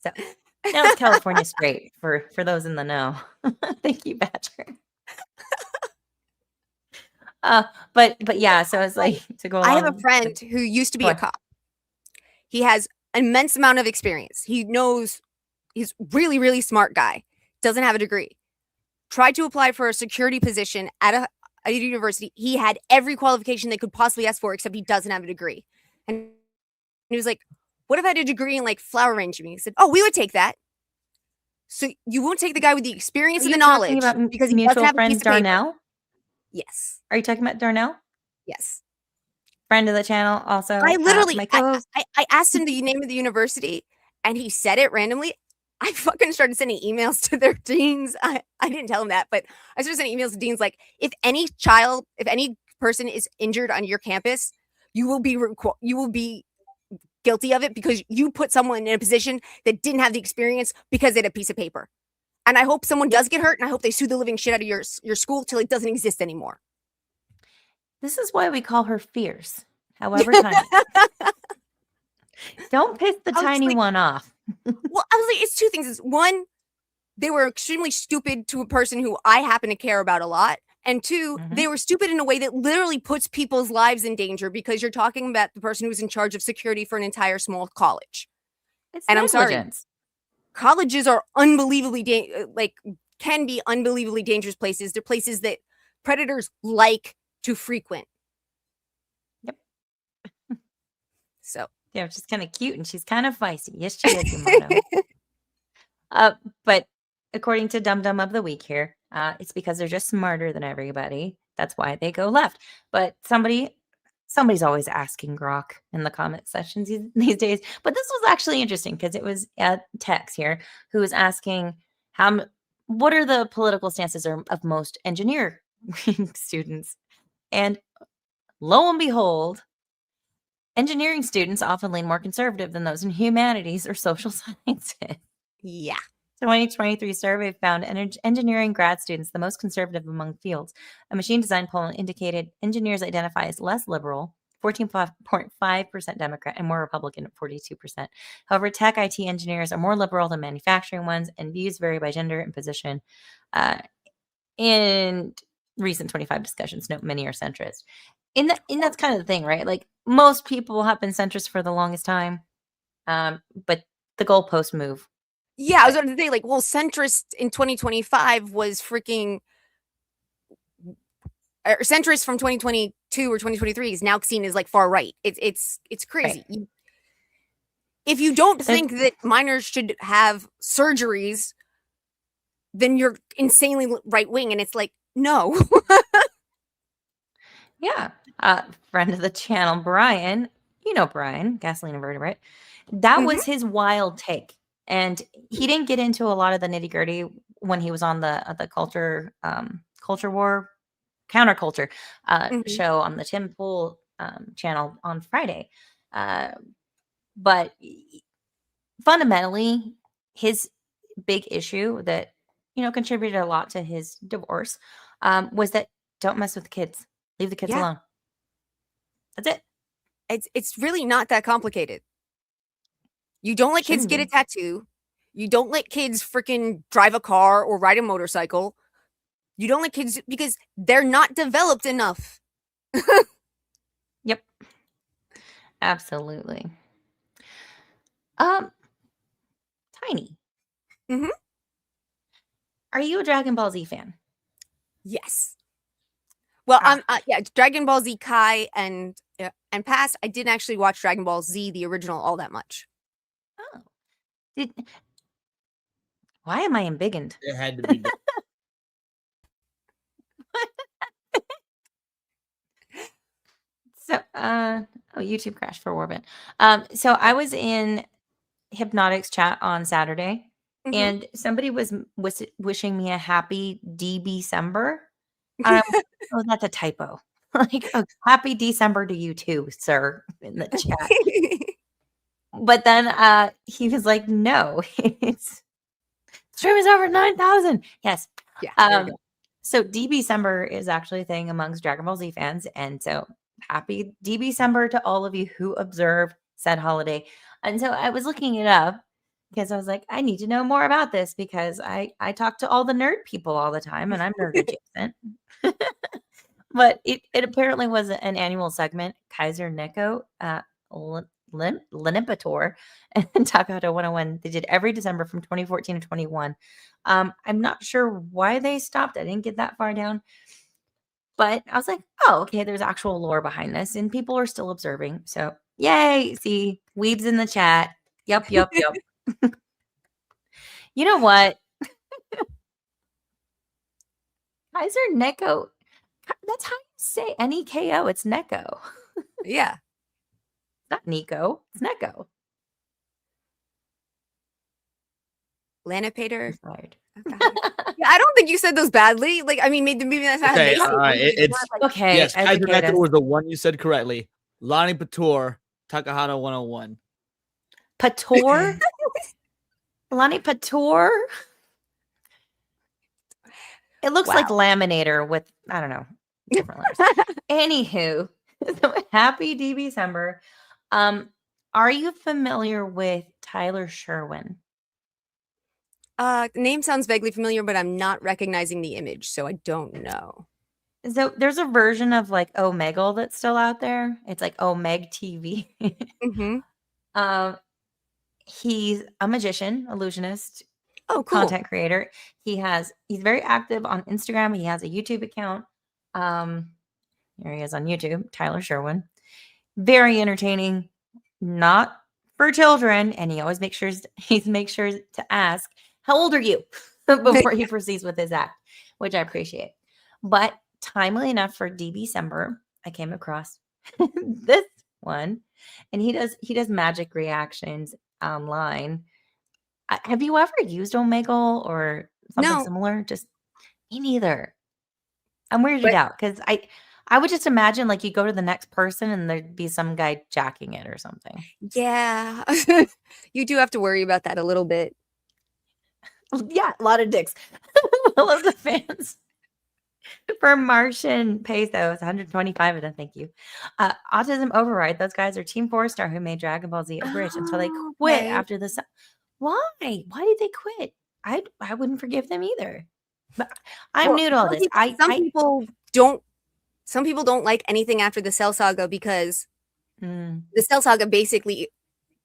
So now it's California straight for those in the know. Thank you, Badger. But yeah, so it's like to go along. I have a friend who used to be a cop. He has an immense amount of experience. He knows, he's really, really smart guy. Doesn't have a degree. Tried to apply for a security position at a university. He had every qualification they could possibly ask for, except he doesn't have a degree. And he was like, what if I had a degree in like flower arranging? He said, oh, we would take that. So you won't take the guy with the experience and the knowledge because he doesn't have a piece of Darnell? Yes. Are you talking about Darnell? Yes. Friend of the channel, also. I literally, I asked him the name of the university, and he said it randomly. I fucking started sending emails to their deans. I didn't tell him that, but I started sending emails to deans like, if any person is injured on your campus, you will be guilty of it because you put someone in a position that didn't have the experience because they had a piece of paper. And I hope someone does get hurt, and I hope they sue the living shit out of your school till it doesn't exist anymore. This is why we call her fierce. However tiny. Don't piss the tiny one off. Well, I was like, it's two things. It's one, they were extremely stupid to a person who I happen to care about a lot. And two, they were stupid in a way that literally puts people's lives in danger because you're talking about the person who's in charge of security for an entire small college. And I'm sorry. Colleges are unbelievably can be unbelievably dangerous places. They're places that predators like to frequent. Yep. So yeah, she's kind of cute and she's kind of feisty. Yes, she is. Yamato. But according to Dum Dum of the Week here, it's because they're just smarter than everybody. That's why they go left. But somebody's always asking Grok in the comment sections these days. But this was actually interesting because it was Tex here who was asking what are the political stances of most engineering students? And lo and behold, engineering students often lean more conservative than those in humanities or social sciences. Yeah. 2023 survey found engineering grad students the most conservative among fields. A machine design poll indicated engineers identify as less liberal, 14.5% Democrat, and more Republican at 42%. However, tech IT engineers are more liberal than manufacturing ones, and views vary by gender and position. In recent 25 discussions, note many are centrist. And that's kind of the thing, right? Like most people have been centrist for the longest time, but the goalposts move. Yeah, I was going to say, like, well, centrist in 2025 was freaking. Centrist from 2022 or 2023 is now seen as like far right. It's crazy. Right. If you don't think that minors should have surgeries, then you're insanely right wing, and it's like no. Yeah, friend of the channel, Brian. Brian, gasoline invertebrate. That was his wild take. And he didn't get into a lot of the nitty-gritty when he was on the culture war counterculture show on the Tim Pool channel on Friday. But fundamentally, his big issue that contributed a lot to his divorce was that don't mess with the kids. Leave the kids alone. That's it. It's really not that complicated. You don't let kids get a tattoo. You don't let kids freaking drive a car or ride a motorcycle. You don't let kids because they're not developed enough. Yep. Absolutely. Tiny. Are you a Dragon Ball Z fan? Yes. Well, Dragon Ball Z Kai and past. I didn't actually watch Dragon Ball Z the original all that much. Oh. Why am I embiggened? It had to be done. So, YouTube crashed for Warbin. So I was in Hypnotic's chat on Saturday, and somebody was wishing me a happy DBcember. Oh, that's a typo. Like, happy December to you too, sir, in the chat. But then he was like, "No, stream is over 9,000." Yes. Yeah. So DBcember is actually a thing amongst Dragon Ball Z fans, and so happy DBcember to all of you who observe said holiday. And so I was looking it up because I was like, I need to know more about this because I talk to all the nerd people all the time, and I'm nerd adjacent. But it apparently was an annual segment, Kaiser Neko, Linipator, and Takahata 101. They did every December from 2014 to 21. I'm not sure why they stopped. I didn't get that far down. But I was like, oh, okay, there's actual lore behind this, and people are still observing. So, yay. See, weebs in the chat. Yup. You know what? Kaiser Neko. That's how you say Neko. It's Neko. Yeah. Not Nico. It's Neko. Lanipator. Fired. Okay. Yeah, I don't think you said those badly. Like, I mean, maybe that's not Okay, how all right. It's okay. yes. Kaiser educate Neko us. was the one you said correctly. Lonnie Pator, Takahata 101. Pator? Lonnie Pator? It looks like Laminator with, I don't know, different letters. Anywho, so happy DBcember. Are you familiar with Tyler Sherwin? Name sounds vaguely familiar, but I'm not recognizing the image, so I don't know. So there's a version of like Omegle that's still out there. It's like Omeg TV. He's a magician, illusionist, oh, cool. content creator. He's very active on Instagram. He has a YouTube account. Here he is on YouTube, Tyler Sherwin. Very entertaining, not for children, and he always makes sure to ask, "How old are you?" before he proceeds with his act, which I appreciate. But timely enough for DBcember, I came across this one, and he does magic reactions online. Have you ever used Omegle or something similar? Just me neither. I'm weirded out because I would just imagine like you go to the next person and there'd be some guy jacking it or something. Yeah. You do have to worry about that a little bit. Yeah, a lot of dicks. All of the fans. For Martian Pesos, 125 of them, thank you. Autism Override, those guys are Team 4-Star who made Dragon Ball Z a bridge until they quit after this. Why? Why did they quit? I wouldn't forgive them either. But I'm new to all this. Some people don't like anything after the Cell Saga because the Cell Saga basically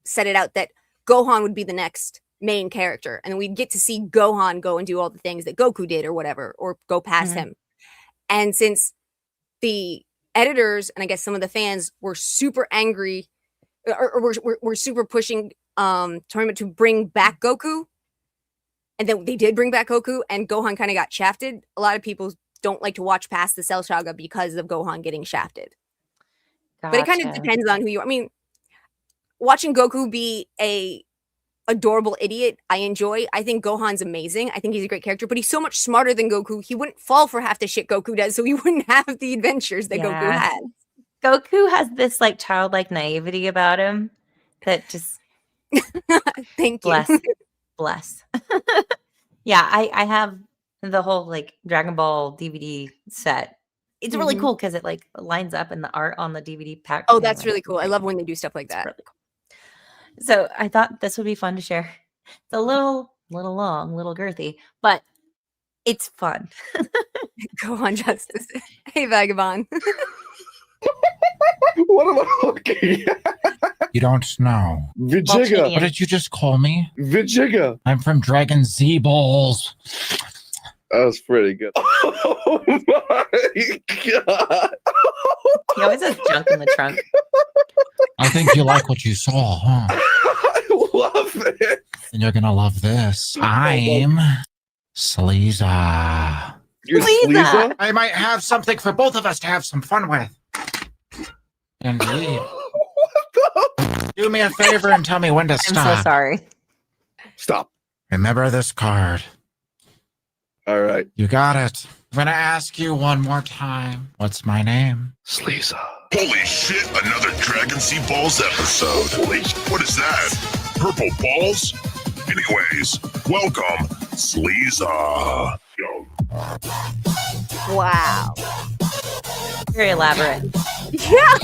set it out that Gohan would be the next main character, and we'd get to see Gohan go and do all the things that Goku did or whatever, or go past him. And since the editors and I guess some of the fans were super angry or were super pushing tournament to bring back Goku, and then they did bring back Goku, and Gohan kind of got shafted. A lot of people don't like to watch past the Cell Saga because of Gohan getting shafted. But it kind of depends on who you are. I mean, watching Goku be a adorable idiot, I enjoy. I think Gohan's amazing. I think he's a great character, but he's so much smarter than Goku. He wouldn't fall for half the shit Goku does, so he wouldn't have the adventures that Goku Yeah. had. Goku has this like childlike naivety about him that just Thank you. bless. Yeah, I have the whole like Dragon Ball DVD set. It's really cool because it like lines up in the art on the DVD pack. Oh, that's really cool. I love when they do stuff like that. Really cool. So I thought this would be fun to share. It's a little long, little girthy, but it's fun. Gohan Justice. Hey, Vagabond. What am I looking at? You don't know. Vijigga. What did you just call me? Vijigga. I'm from Dragon Z Balls. That was pretty good. Oh my god. He always has junk in the trunk. I think you like what you saw, huh? I love it. And you're gonna love this. I'm Sleeza. You're Sleeza? I might have something for both of us to have some fun with. Indeed. Do me a favor and tell me when to stop. I'm so sorry. Stop. Remember this card. All right. You got it. I'm gonna ask you one more time. What's my name? Sleeza. Holy shit, another Dragon Z Balls episode. What is that? Purple balls? Anyways, welcome, Sleeza. Wow. Very elaborate. Yeah.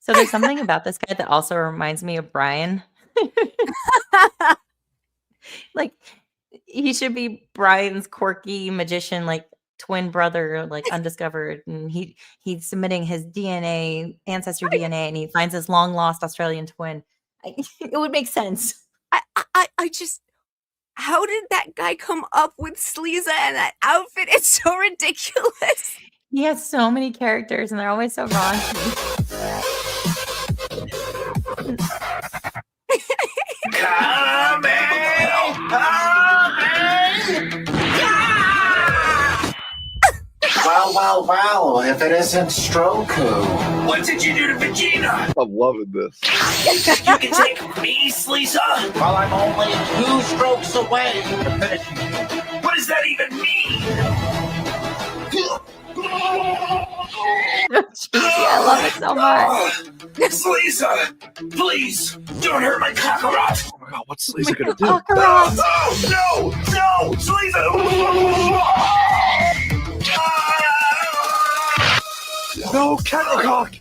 So there's something about this guy that also reminds me of Brian. Like he should be Brian's quirky magician, like twin brother, like undiscovered, and he's submitting his DNA, ancestry DNA, and he finds his long lost Australian twin. It would make sense. I just, how did that guy come up with Sleeza and that outfit? It's so ridiculous. He has so many characters, and they're always so raunchy. Well, if it isn't Stroku. What did you do to Vegeta? I'm loving this. You can take me, Sleeza? Well, I'm only 2 strokes away from finishing you. What does that even mean? I love it so much. Sleeza, please, don't hurt my Kakarot. Oh my god, what's Sleeza gonna do? Kakarot. Oh, no, Sleeza. No, Kakarot!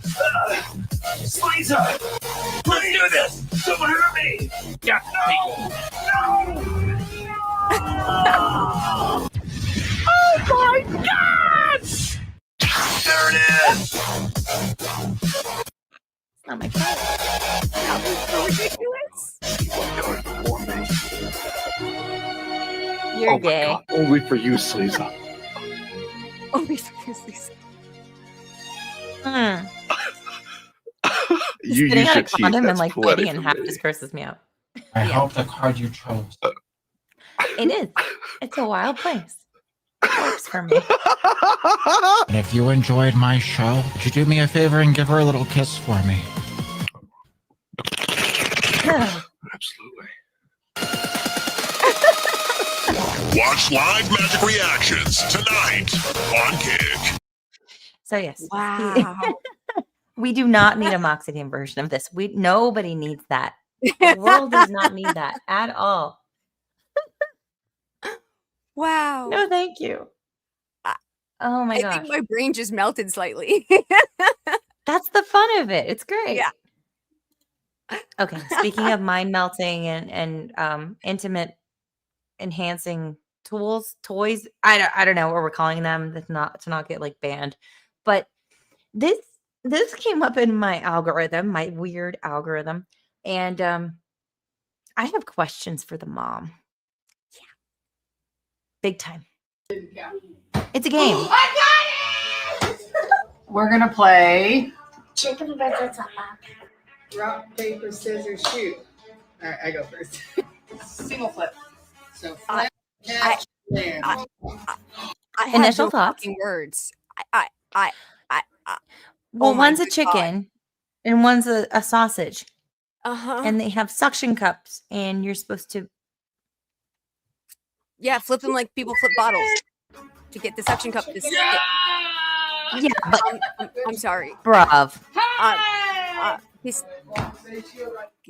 Sleeza, let's do this. Don't hurt me. Yeah, no. Oh my god! There it is. Oh my god. That was so ridiculous. You're Oh my gay. god, only for you, Sleeza. Only for you, Sleeza. You Spitting use out your a teeth. condom and That's like poetic biting in of half me. just grosses me out. I hope the card you chose. It is. It's a wild place. It works for me. And if you enjoyed my show, would you do me a favor and give her a little kiss for me? Absolutely. Watch live magic reactions tonight on Kick. So yes. Wow. We do not need a Moxidine version of this. Nobody needs that. The world does not need that at all. Wow. No, thank you. Oh my I gosh. think my brain just melted slightly. That's the fun of it. It's great. Yeah. Okay. Speaking of mind melting and intimate enhancing toys. I don't know what we're calling them. That's not to not get like banned. But this came up in my algorithm, my weird algorithm, and I have questions for the mom. Yeah. Big time. It's a game. I got it! We're gonna play Chicken Butter Talk. rock, paper, scissors, shoot. All right, I go first. Single flip. So I- flip, catch, land. I have Initial no thoughts? fucking words. I, I, Well, oh my one's a good God. chicken and one's a sausage. Uh-huh. And they have suction cups, and you're supposed to. Yeah, flip them like people flip bottles to get the suction cup to stick. Yeah, but I'm sorry. bruv.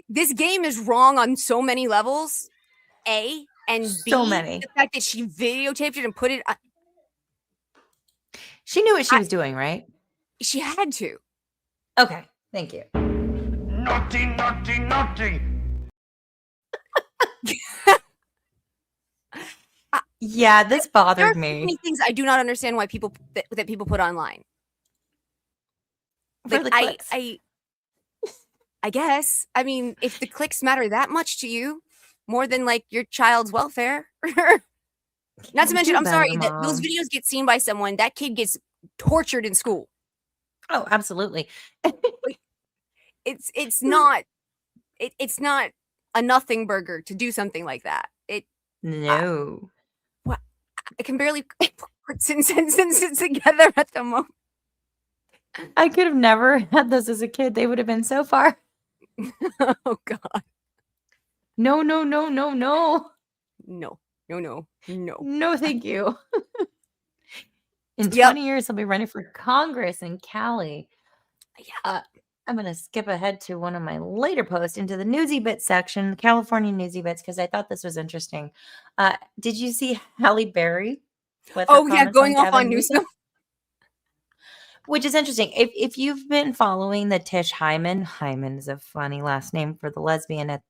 This game is wrong on so many levels. A and B. So many. The fact that she videotaped it and put it. She knew what she was doing, right? She had to. Okay, thank you. Naughty, naughty, naughty. Yeah, this There are bothered so me. many things I do not understand why people that people put online. For Like the clicks. I guess. I mean, if the clicks matter that much to you, more than like your child's welfare. Not to mention, Do I'm sorry better, that those Mom. videos get seen by someone. That kid gets tortured in school. Oh, absolutely. It's not it's not a nothing burger to do something like that. No. I can barely put sentences together at the moment. I could have never had those as a kid. They would have been so far. Oh God. No, no, no, no, no. No. No. No, thank you. In Yep. 20 years, I'll be running for Congress in Cali. Yeah. I'm going to skip ahead to one of my later posts into the Newsy Bits section, California Newsy Bits, because I thought this was interesting. Did you see Halle Berry? With her Oh yeah, comments going off Gavin on Newsom. Which is interesting. If you've been following the Tish Hyman is a funny last name for the lesbian at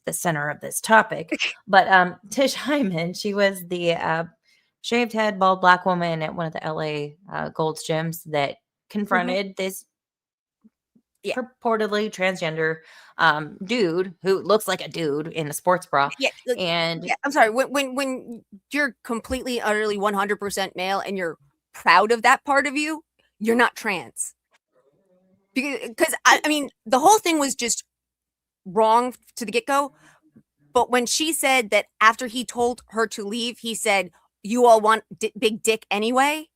the center of this topic. But Tish Hyman, she was the shaved head, bald black woman at one of the LA Gold's gyms that confronted this purportedly transgender dude who looks like a dude in a sports bra. And I'm sorry, when you're completely, utterly 100% male and you're proud of that part of you, you're not trans. Because I mean, the whole thing was just wrong to the get-go. But when she said that after he told her to leave, he said, "You all want big dick anyway."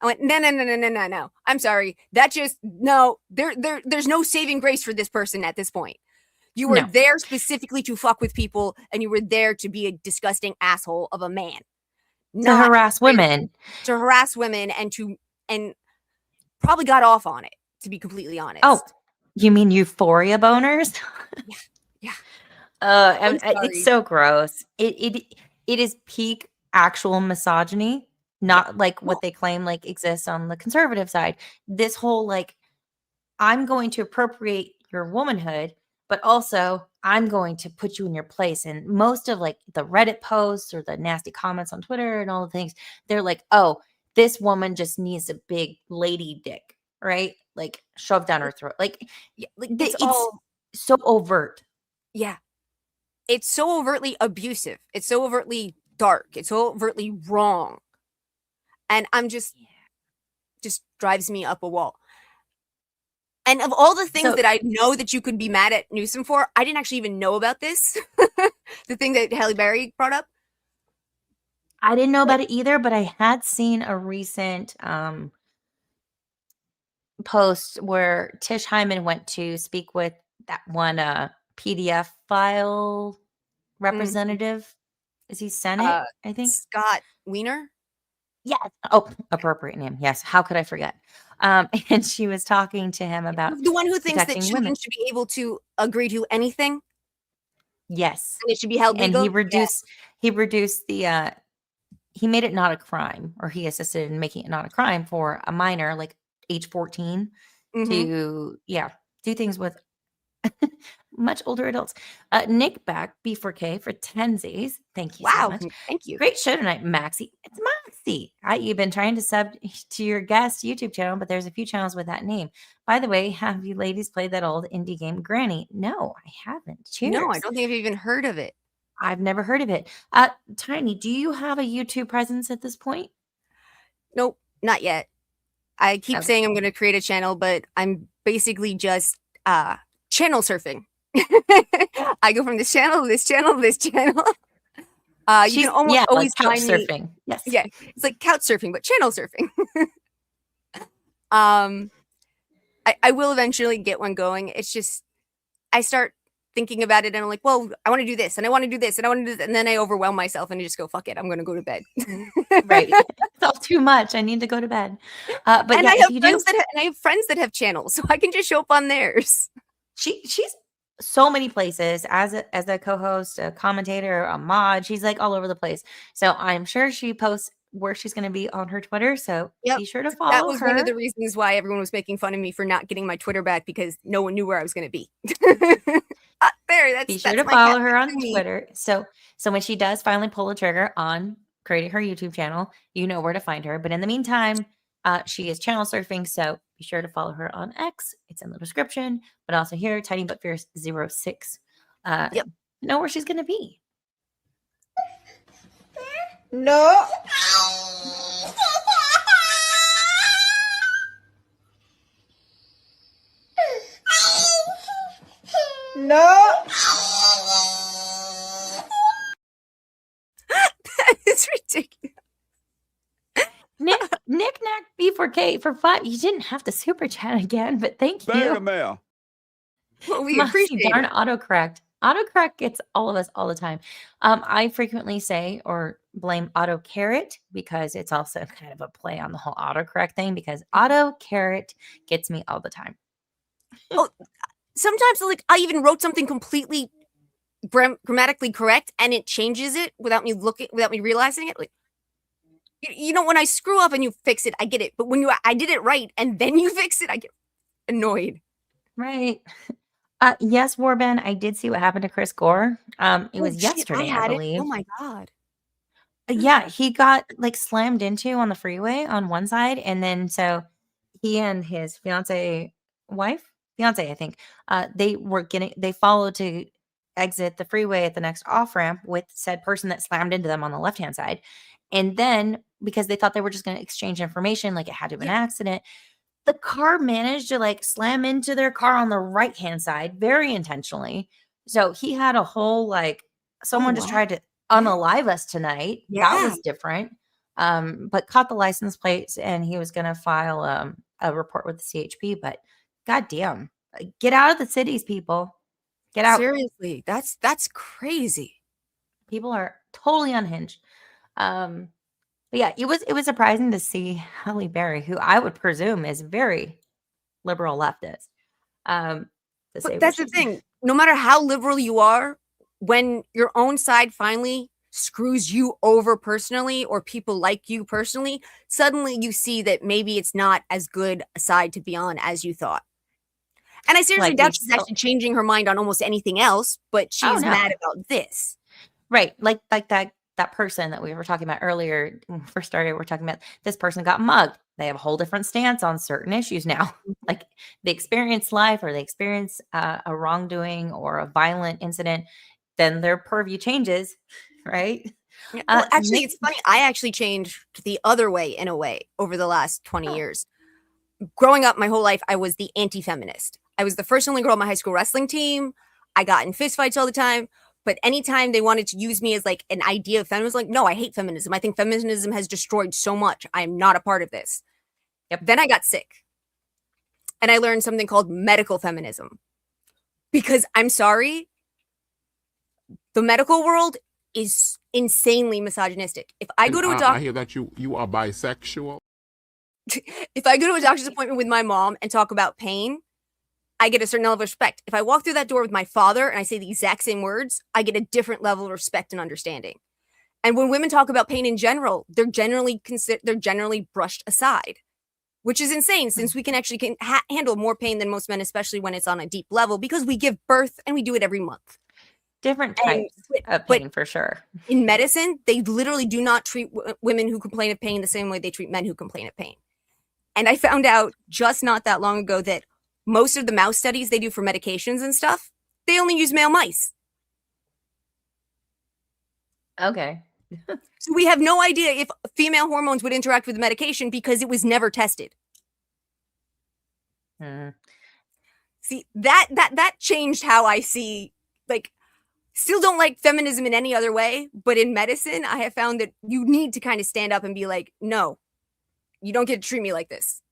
I went, no. I'm sorry. That just no. There's no saving grace for this person at this point. You were there specifically to fuck with people, and you were there to be a disgusting asshole of a man. To harass women. To harass women and probably got off on it, to be completely honest. Oh, you mean euphoria boners? Yeah. It's so gross. It is peak actual misogyny, not like what they claim like exists on the conservative side. This whole like, I'm going to appropriate your womanhood, but also I'm going to put you in your place. And most of like the Reddit posts or the nasty comments on Twitter and all the things, they're like, oh, this woman just needs a big lady dick, right? Like shoved down her throat. Like, it's all so overt. Yeah. It's so overtly abusive. It's so overtly dark. It's so overtly wrong. And I'm just drives me up a wall. And of all the things that I know that you could be mad at Newsom for, I didn't actually even know about this. The thing that Halle Berry brought up. I didn't know about it either, but I had seen a recent post where Tish Hyman went to speak with that one PDF file representative. Is he Senate? I think Scott Wiener. Yes. Oh, appropriate name. Yes. How could I forget? And she was talking to him about The one who thinks that protecting children women. should be able to agree to anything. Yes. And it should be held legal. And he reduced the he made it not a crime, or he assisted in making it not a crime for a minor like age 14 to do things with much older adults. Nick back B4K for 10 Z's. Thank you so much. Thank you. Great show tonight, Maxie. It's Maxie. You've been trying to sub to your guest YouTube channel, but there's a few channels with that name. By the way, have you ladies played that old indie game Granny? No, I haven't. Cheers. No, I don't think I've even heard of it. I've never heard of it. Tiny, do you have a YouTube presence at this point? Nope, not yet. I keep saying I'm going to create a channel, but I'm basically just channel surfing I go from this channel to this channel to this channel. You can almost always like couch find me. surfing. Yes. Yeah, it's like couch surfing, but channel surfing. I will eventually get one going. It's just I start thinking about it and I'm like, well, I want to do this and I want to do this and I want to do this, and then I overwhelm myself and I just go, fuck it, I'm gonna go to bed. Right. It's all too much. I need to go to bed. But and yeah, I if have you friends do, and I have friends that have channels, so I can just show up on theirs. she's so many places as a co-host, a commentator, a mod. She's like all over the place. So I'm sure she posts where she's going to be on her Twitter. So be sure to follow That was her. one of the reasons why everyone was making fun of me for not getting my Twitter back, because no one knew where I was going to be. Be sure to follow her on Twitter. So when she does finally pull the trigger on creating her YouTube channel, you know where to find her. But in the meantime, she is channel surfing. So be sure to follow her on X. It's in the description. But also here, Tiny But Fierce 06. Know where she's going to be. No. No. That is ridiculous. Knick Knack B4K for 5. You didn't have to super chat again, but thank you. Mail. Well, we My appreciate darn it. autocorrect. Autocorrect gets all of us all the time. I frequently say or blame auto carrot because it's also kind of a play on the whole autocorrect thing, because auto carrot gets me all the time. Oh, sometimes like I even wrote something completely grammatically correct and it changes it without me realizing it. Like, you know, when I screw up and you fix it, I get it. But when I did it right and then you fix it, I get annoyed. Right. Yes, Warben, I did see what happened to Chris Gore. It was yesterday, I believe. Oh my God. Yeah, he got like slammed into on the freeway on one side, and then so he and his fiance, I think, they followed to exit the freeway at the next off ramp with said person that slammed into them on the left hand side, and then because they thought they were just going to exchange information, like it had to have been an accident, the car managed to like slam into their car on the right hand side very intentionally. So he had a whole like someone just tried to unalive us tonight. That was different. But caught the license plates and he was going to file a report with the CHP. But goddamn, get out of the cities, people. Get out. Seriously, that's crazy. People are totally unhinged. But yeah, it was surprising to see Halle Berry, who I would presume is very liberal leftist. But that's the thing. No matter how liberal you are, when your own side finally screws you over personally, or people like you personally, suddenly you see that maybe it's not as good a side to be on as you thought. And I seriously doubt she's actually changing her mind on almost anything else, but she's mad about this. Right. Like that person that we were talking about earlier, when we first started, we're talking about this person got mugged. They have a whole different stance on certain issues now. Like they experience life or they experience a wrongdoing or a violent incident, then their purview changes, right? Well, actually, it's funny. I actually changed the other way in a way over the last 20 years. Growing up my whole life, I was the anti-feminist. I was the first only girl on my high school wrestling team. I got in fistfights all the time. But anytime they wanted to use me as like an idea of feminism, like, no, I hate feminism. I think feminism has destroyed so much. I'm not a part of this. Then I got sick. And I learned something called medical feminism. Because I'm sorry, the medical world is insanely misogynistic. If I go to a doctor, I hear that you are bisexual. If I go to a doctor's appointment with my mom and talk about pain, I get a certain level of respect. If I walk through that door with my father and I say the exact same words, I get a different level of respect and understanding. And when women talk about pain in general, they're generally brushed aside, which is insane since we can actually handle more pain than most men, especially when it's on a deep level, because we give birth and we do it every month. Different types of pain for sure. In medicine, they literally do not treat women who complain of pain the same way they treat men who complain of pain. And I found out just not that long ago that most of the mouse studies they do for medications and stuff, they only use male mice. Okay. So we have no idea if female hormones would interact with the medication because it was never tested. See, that changed how I see, like, still don't like feminism in any other way, but in medicine, I have found that you need to kind of stand up and be like, no, you don't get to treat me like this.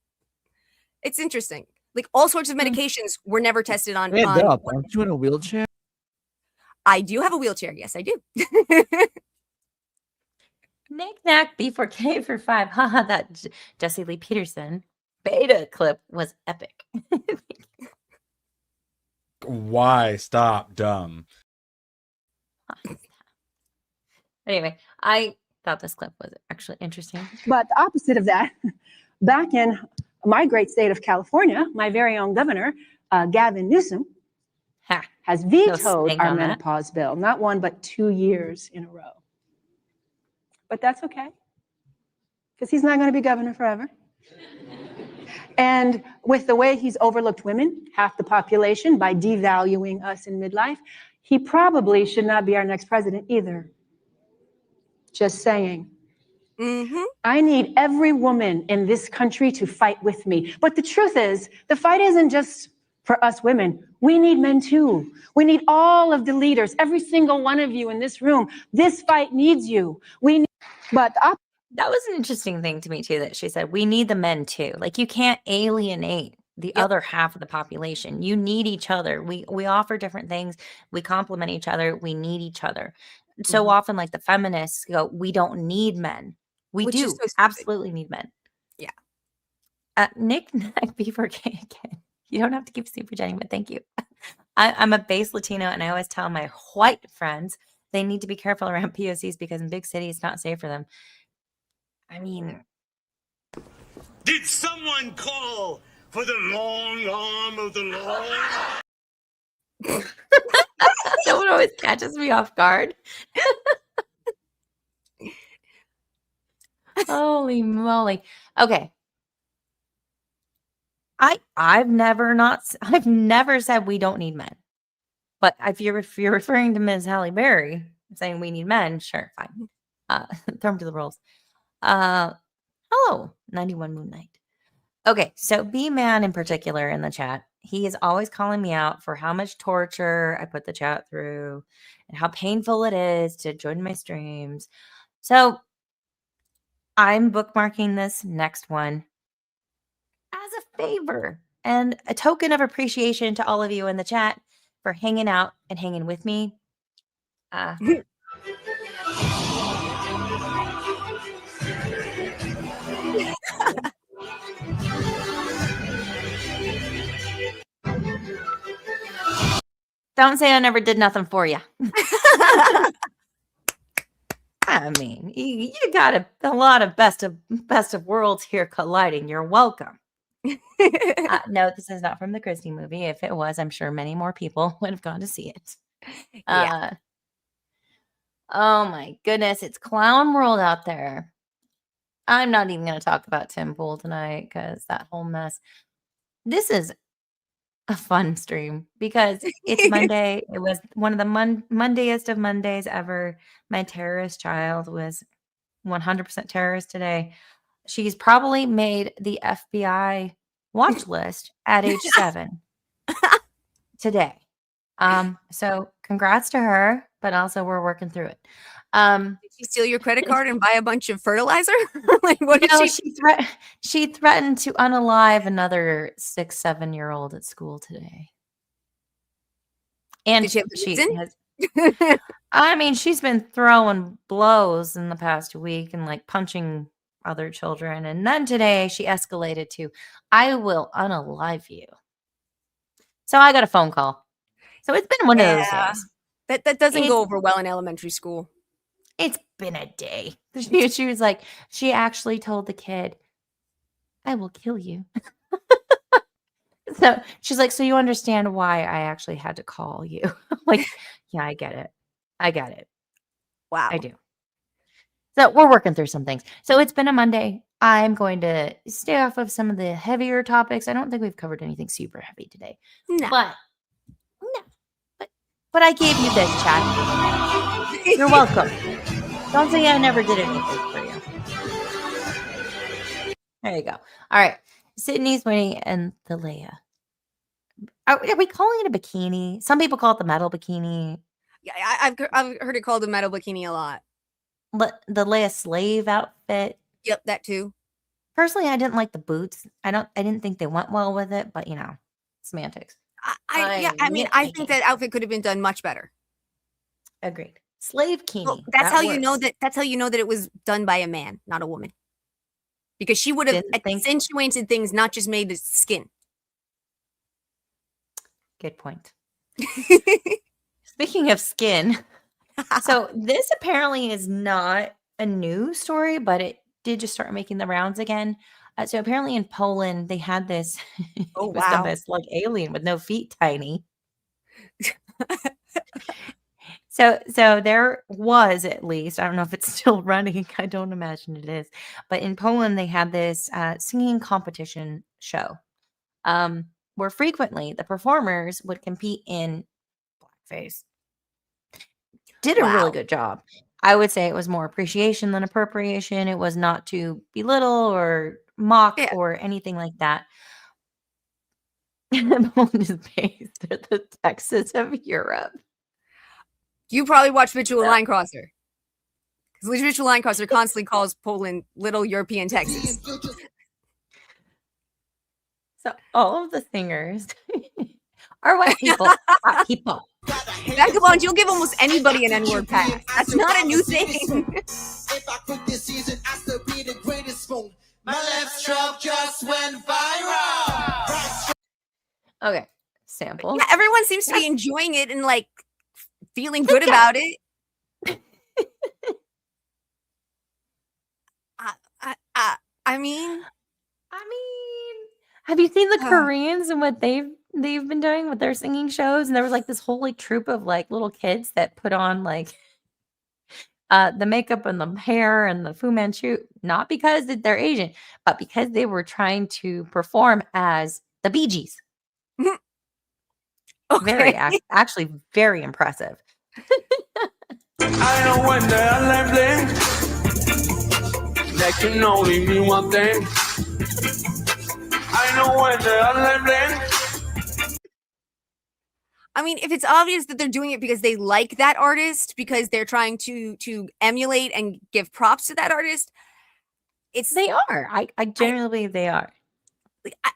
It's interesting. Like, all sorts of medications were never tested on. Stand up. Aren't you in a wheelchair? I do have a wheelchair. Yes, I do. Knick-knack B4K for 5. Haha, that Jesse Lee Peterson beta clip was epic. Why stop dumb? Anyway, I thought this clip was actually interesting. But the opposite of that, back in my great state of California, my very own governor, Gavin Newsom, has vetoed stank our on that. menopause bill, not 1, but 2 years in a row. But that's okay, because he's not going to be governor forever. And with the way he's overlooked women, half the population, by devaluing us in midlife, he probably should not be our next president either. Just saying. I need every woman in this country to fight with me. But the truth is, the fight isn't just for us women. We need men too. We need all of the leaders, every single one of you in this room. This fight needs you. We need, but that was an interesting thing to me too, that she said, we need the men too. Like, you can't alienate the other half of the population. You need each other. We offer different things. We complement each other. We need each other. So often, like, the feminists go, we don't need men. We Which do is so stupid. absolutely need men. Yeah. Knick-knack B4K again. You don't have to keep super Jenny, but thank you. I'm a base Latino, and I always tell my white friends they need to be careful around POCs because in big cities it's not safe for them. I mean, did someone call for the long arm of the law? that one always catches me off guard. Holy moly. Okay. I've never said we don't need men. But if you're referring to Ms. Halle Berry saying we need men, sure, fine. Throw them to the rolls. Hello, 91 Moon Knight. Okay, so B-Man in particular in the chat, he is always calling me out for how much torture I put the chat through and how painful it is to join my streams. So I'm bookmarking this next one as a favor and a token of appreciation to all of you in the chat for hanging out and hanging with me. Don't say I never did nothing for you. I mean, you got a lot of best of worlds here colliding. You're welcome. No, this is not from the Christie movie. If it was, I'm sure many more people would have gone to see it. Oh my goodness, it's clown world out there. I'm not even going to talk about Tim Pool tonight because that whole mess. This is a fun stream because it's Monday. It was one of the Mondayest of Mondays ever. My terrorist child was 100% terrorist today. She's probably made the FBI watch list at age 7 today. So congrats to her, but also we're working through it. Did she steal your credit card and buy a bunch of fertilizer? Like, what did she threatened to unalive another 6-7-year-old at school today. And did she have has, I mean, she's been throwing blows in the past week and like punching other children. And then today she escalated to, I will unalive you. So I got a phone call. So it's been one of those days. That doesn't go over well in elementary school. It's been a day. She was like, she actually told the kid, I will kill you. So she's like, so you understand why I actually had to call you. Like, yeah, I get it. I get it. Wow. I do. So we're working through some things. So it's been a Monday. I'm going to stay off of some of the heavier topics. I don't think we've covered anything super heavy today. No. But I gave you this, chat. You're welcome. Don't say I never did anything for you. There you go. All right. Sydney's waiting and the Leia. Are we calling it a bikini? Some people call it the metal bikini. Yeah, I've heard it called a metal bikini a lot. The Leia Slave outfit. Yep, that too. Personally, I didn't like the boots. I didn't think they went well with it, but semantics. I think that outfit could have been done much better. Agreed. Slave kini. Well, that's how you know that it was done by a man, not a woman. Because she would have accentuated things, not just made the skin. Good point. Speaking of skin, so this apparently is not a new story, but it did just start making the rounds again. So apparently in Poland, they had this. Oh, it was done by a slug alien with no feet, tiny. So there was, at least, I don't know if it's still running. I don't imagine it is. But in Poland, they had this singing competition show where frequently the performers would compete in blackface. Did a really good job. I would say it was more appreciation than appropriation. It was not to belittle or mock or anything like that. Poland is based at the Texas of Europe. You probably watch Mitchell Line Crosser. Because Mitchell Line Crosser constantly calls Poland Little European Texas. So all of the singers are white people. White people. Come on, you'll give almost anybody an N-word pass. That's not a new thing. If I quit this season, I still be the greatest spoon. My left stroke just went viral. Okay, sample. Yeah, everyone seems to be enjoying it and like feeling good about it. I mean, have you seen the Koreans and what they've been doing with their singing shows? And there was like this whole like troop of like little kids that put on like the makeup and the hair and the Fu Manchu, not because they're Asian, but because they were trying to perform as the Bee Gees. Very actually very impressive. I know when they're living, that can only mean one thing. I know when they're living. I mean, if it's obvious that they're doing it because they like that artist, because they're trying to emulate and give props to that artist, they are. I genuinely believe they are.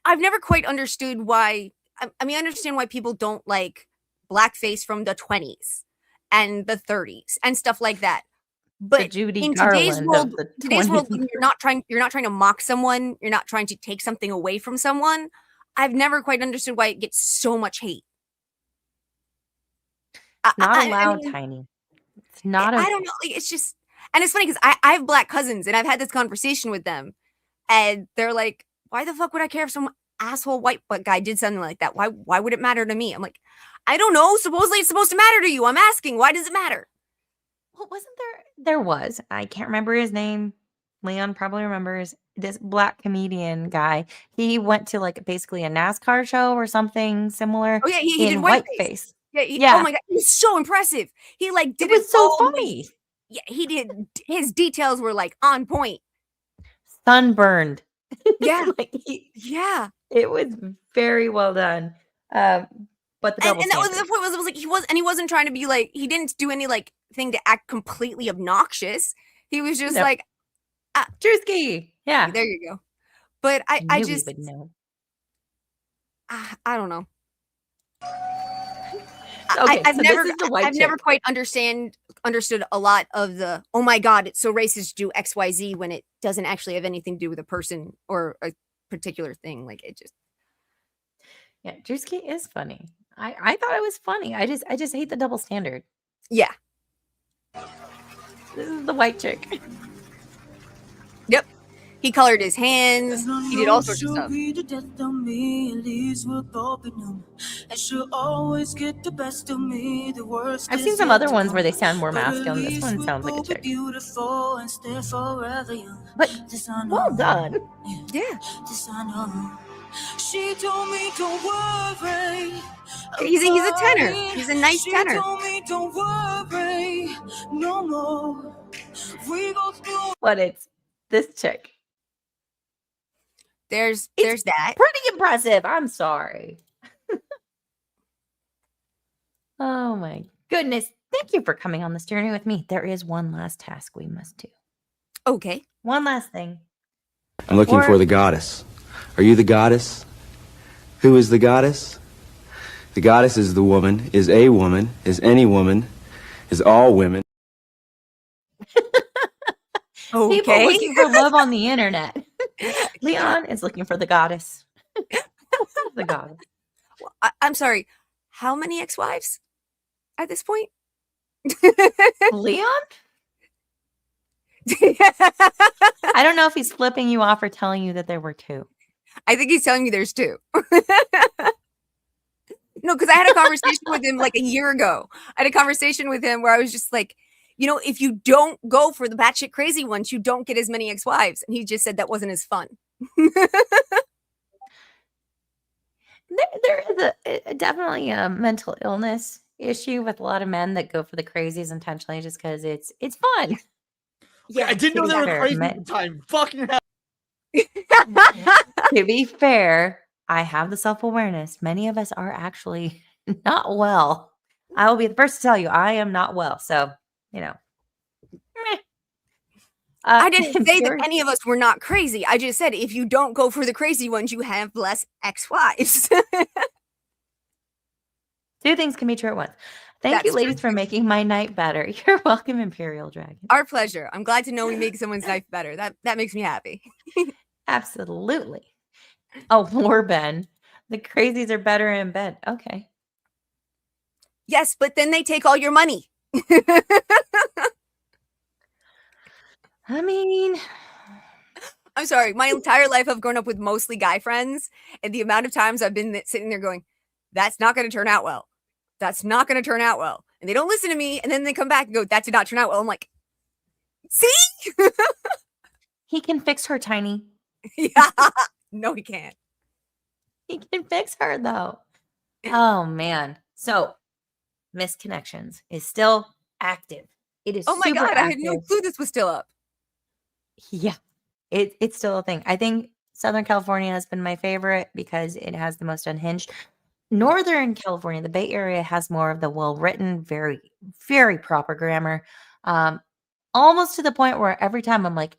I've never quite understood why. I mean, I understand why people don't like blackface from the 20s and the 30s and stuff like that. But in today's world, when you're not trying to mock someone, you're not trying to take something away from someone. I've never quite understood why it gets so much hate. It's not allowed, Tiny. It's not. I don't know. Like, it's just, and it's funny because I have black cousins and I've had this conversation with them, and they're like, "Why the fuck would I care if some asshole white guy did something like that? Why would it matter to me?" I'm like, I don't know. Supposedly it's supposed to matter to you. I'm asking, why does it matter? Well, wasn't there was, I can't remember his name. Leon probably remembers, this black comedian guy. He went to like basically a NASCAR show or something similar. Oh yeah, he did whiteface. Yeah. Oh my god, he's so impressive. He like did it so funny. Yeah, he did. His details were like on point. Sunburned. Yeah. Yeah. It was very well done. But the double and that was the point, was like he wasn't trying to be like, he didn't do any like thing to act completely obnoxious. He was just like Drewski. Yeah. There you go. But I just know. I don't know. Okay, I've never quite understood a lot of the, oh my god, it's so racist to do XYZ when it doesn't actually have anything to do with a person or a particular thing. Like it just. Yeah, Drewski is funny. I thought it was funny. I just hate the double standard. Yeah. This is the white chick. Yep. He colored his hands. He did all sorts of stuff. I've seen some other ones where they sound more masculine. This one sounds like a chick. But well done. Yeah. She told me don't worry. He's a tenor. He's a nice tenor. She told me don't worry no more. We go through. But it's this chick. There's that. Pretty impressive. I'm sorry. Oh my goodness. Thank you for coming on this journey with me. There is one last task we must do. Okay. One last thing. I'm looking for the goddess. Are you the goddess? Who is the goddess? The goddess is the woman, is a woman, is any woman, is all women. People looking for love on the internet. Leon is looking for the goddess. The goddess. I'm sorry. How many ex-wives at this point? Leon? I don't know if he's flipping you off or telling you that there were 2. I think he's telling me there's 2. No, because I had a conversation with him like a year ago. I had a conversation with him where I was just like, you know, if you don't go for the batshit crazy ones, you don't get as many ex-wives. And he just said that wasn't as fun. There is definitely a mental illness issue with a lot of men that go for the crazies intentionally just because it's fun. Yeah, I didn't know they were crazy at the time. Fucking hell. To be fair, I have the self-awareness. Many of us are actually not well. I will be the first to tell you I am not well. So, you know. I didn't say that any of us were not crazy. I just said if you don't go for the crazy ones, you have less ex-wives. 2 things can be true at once. Thank you, That's ladies, for making my night better. You're welcome, Imperial Dragon. Our pleasure. I'm glad to know we make someone's life better. That makes me happy. Absolutely. Oh, Warben. The crazies are better in bed. Okay. Yes, but then they take all your money. I mean, I'm sorry. My entire life I've grown up with mostly guy friends, and the amount of times I've been sitting there going, that's not going to turn out well. That's not going to turn out well. And they don't listen to me, and then they come back and go, that did not turn out well. I'm like, see? he can fix her, Tiny. Yeah. No, he can't. He can fix her, though. Oh, man. So, Misconnections is still active. It is Oh my super God, active. I had no clue this was still up. Yeah, it's still a thing. I think Southern California has been my favorite because it has the most unhinged. Northern California, the Bay Area, has more of the well-written, very, very proper grammar. Almost to the point where every time I'm like,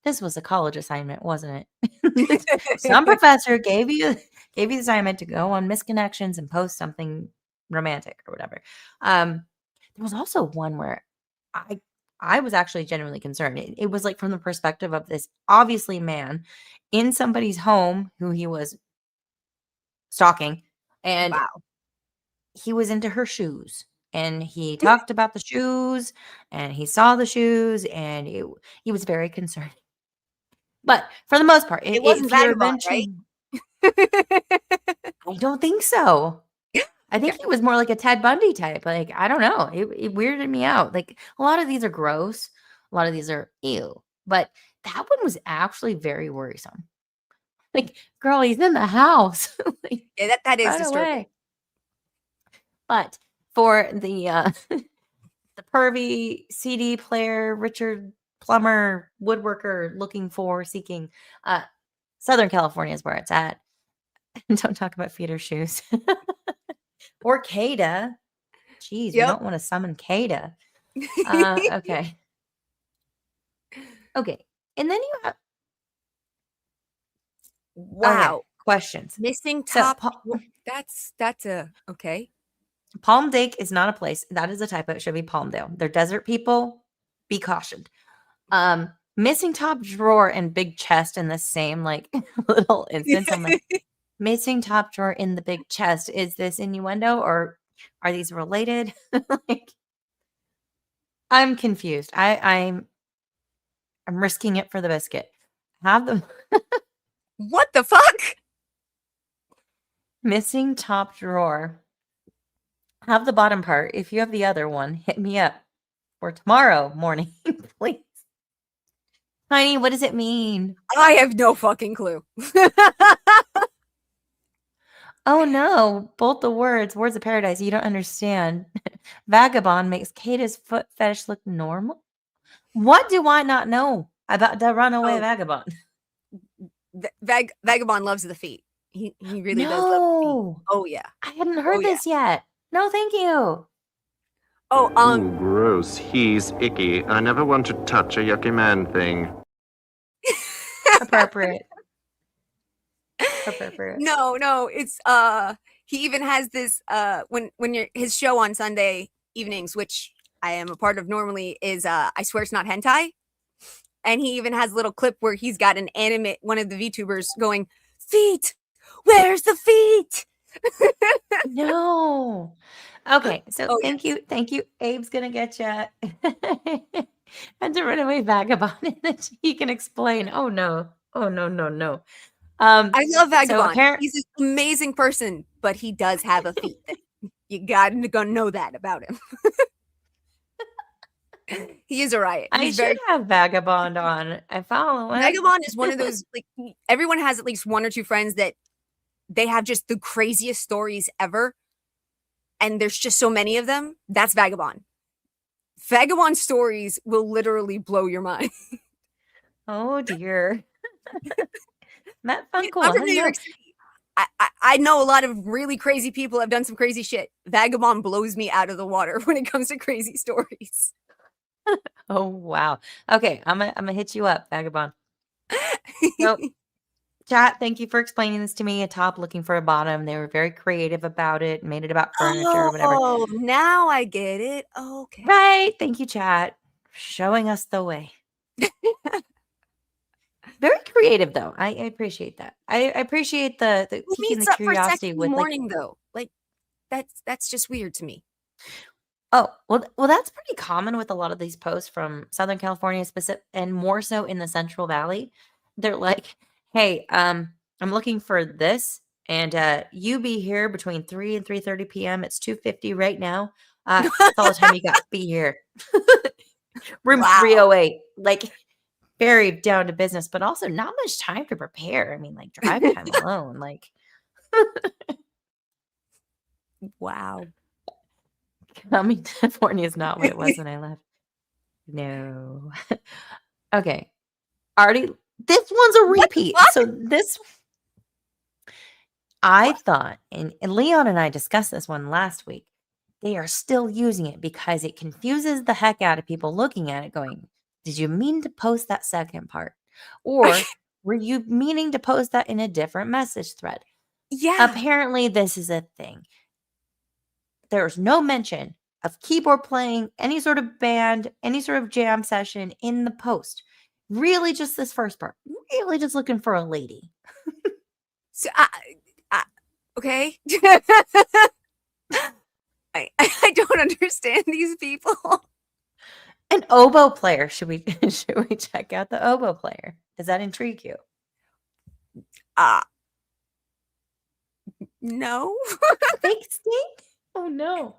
this was a college assignment, wasn't it? Some professor gave you the assignment to go on Misconnections and post something romantic or whatever. There was also one where I was actually genuinely concerned. It was like from the perspective of this obviously man in somebody's home who he was stalking, and he was into her shoes. And he talked about the shoes, and he saw the shoes, and he was very concerned. But for the most part, It wasn't Vagabond, right? I don't think so. I think he was more like a Ted Bundy type. Like, I don't know. It weirded me out. Like, a lot of these are gross. A lot of these are ew. But that one was actually very worrisome. Like, girl, he's in the house. Like, Yeah, that is run disturbing. away. But for the the pervy CD player, Richard Plumber, woodworker looking for, seeking, Southern California is where it's at. Don't talk about feeder shoes. Or Kada. Jeez, we don't want to summon Kada. Okay. Okay. And then you have Wow. okay, questions. Missing So, top. That's a okay. Palm Dake is not a place. That is a typo. It should be Palmdale. They're desert people. Be cautioned. Missing top drawer and big chest in the same like little instance. I'm like, missing top drawer in the big chest. Is this innuendo or are these related? Like, I'm confused. I'm risking it for the biscuit. Have them What the fuck? missing top drawer. Have the bottom part. If you have the other one, hit me up for tomorrow morning, please. Tiny, what does it mean? I have no fucking clue. Oh no, both the words of paradise. You don't understand. Vagabond makes Kata's foot fetish look normal. What do I not know about the runaway vagabond? Vagabond loves the feet. He really does love the feet. Oh yeah. I hadn't heard this yet. No, thank you. Oh, Ooh, gross. He's icky. I never want to touch a yucky man thing. Appropriate. Appropriate. No, it's he even has this when you're his show on Sunday evenings, which I am a part of normally, is I swear it's not hentai. And he even has a little clip where he's got one of the VTubers going, "Feet, where's the feet?" No. Okay, so Oh, thank you. Abe's gonna get you. And to Runaway Vagabond, and then he can explain. Oh no. Oh no, no, no. I love So Vagabond. He's an amazing person, but he does have a feet thing. You gotta know that about him. He is a riot. I He's should have Vagabond on. I follow him. Vagabond is one of those, like, everyone has at least one or two friends that they have just the craziest stories ever. And there's just so many of them. That's Vagabond. Vagabond stories will literally blow your mind. Oh dear. Matt Funkel. I'm from New York City. I know a lot of really crazy people have done some crazy shit. Vagabond blows me out of the water when it comes to crazy stories. Oh wow. Okay, I'm gonna hit you up, Vagabond. So, chat, thank you for explaining this to me. A top looking for a bottom. They were very creative about it, made it about furniture or whatever. Oh, now I get it. Okay. Right. Thank you, chat, for showing us the way. Very creative, though. I appreciate that. I appreciate the Who piquing meets the up for sex curiosity in the with morning, though? Like, that's just weird to me. Oh, well, that's pretty common with a lot of these posts from Southern California, specific, and more so in the Central Valley. They're like, "Hey, I'm looking for this, and you be here between 3 and 3:30 p.m. It's 2:50 right now. That's all the time you got. Be here, room 308." Like, very down to business, but also not much time to prepare. I mean, like drive time alone, like. Wow. Coming to California is not what it was when I left. No. Okay. Already, this one's a repeat. So this, I thought, and Leon and I discussed this one last week. They are still using it because it confuses the heck out of people looking at it going, did you mean to post that second part? Or were you meaning to post that in a different message thread? Yeah. Apparently, this is a thing. There's no mention of keyboard playing, any sort of band, any sort of jam session in the post. Really just this first part. Really just looking for a lady. So, okay. I don't understand these people. An oboe player. Should we check out the oboe player? Does that intrigue you? No. Fake stink? Oh no.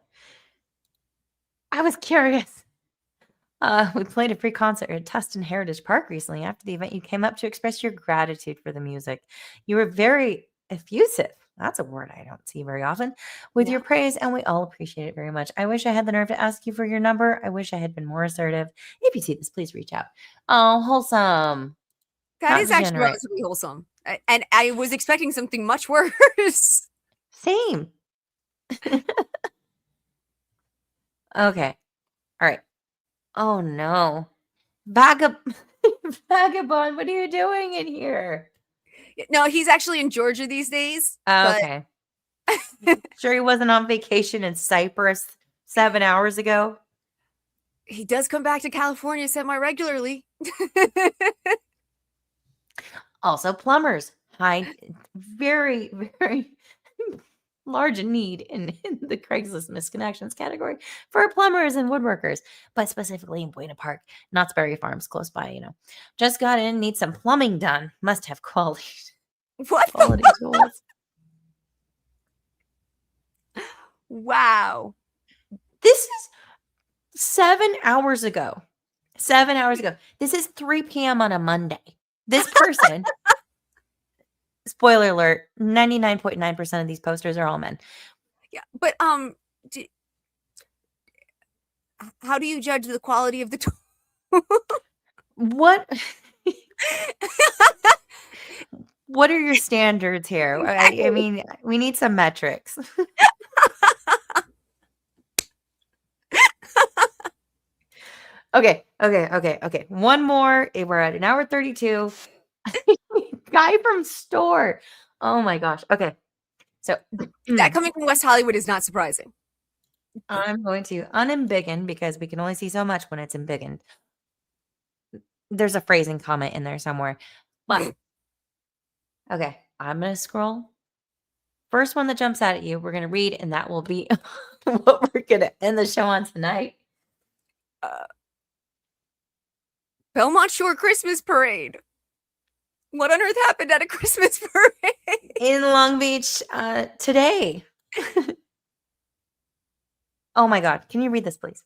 I was curious. We played a free concert at Tustin Heritage Park recently. After the event, you came up to express your gratitude for the music. You were very effusive. That's a word I don't see very often. With your praise, and we all appreciate it very much. I wish I had the nerve to ask you for your number. I wish I had been more assertive. If you see this, please reach out. Oh, wholesome. That Not is actually degenerate. relatively wholesome. And I was expecting something much worse. Same. Okay. All right. Oh no. Vagabond, what are you doing in here? No, he's actually in Georgia these days. Oh, but okay. Sure he wasn't on vacation in Cyprus 7 hours ago? He does come back to California semi-regularly. Also, plumbers. Very, very large need in the Craigslist misconnections category for plumbers and woodworkers, but specifically in Buena Park, Knott's Berry Farms, close by, Just got in, need some plumbing done. Must have quality. What? Quality tools. Wow. This is 7 hours ago. 7 hours ago. This is 3 p.m. on a Monday. This person, spoiler alert, 99.9% of these posters are all men. Yeah, but how do you judge the quality of the tool? What? What are your standards here? I mean, we need some metrics. Okay. One more. We're at an hour 32. Guy from store. Oh my gosh. Okay. So That coming from West Hollywood is not surprising. I'm going to unembiggen because we can only see so much when it's embiggened. There's a phrasing comment in there somewhere. But okay, I'm going to scroll. First one that jumps out at you, we're going to read, and that will be what we're going to end the show on tonight. Belmont Shore Christmas Parade. What on earth happened at a Christmas parade? In Long Beach today. Oh my God. Can you read this, please?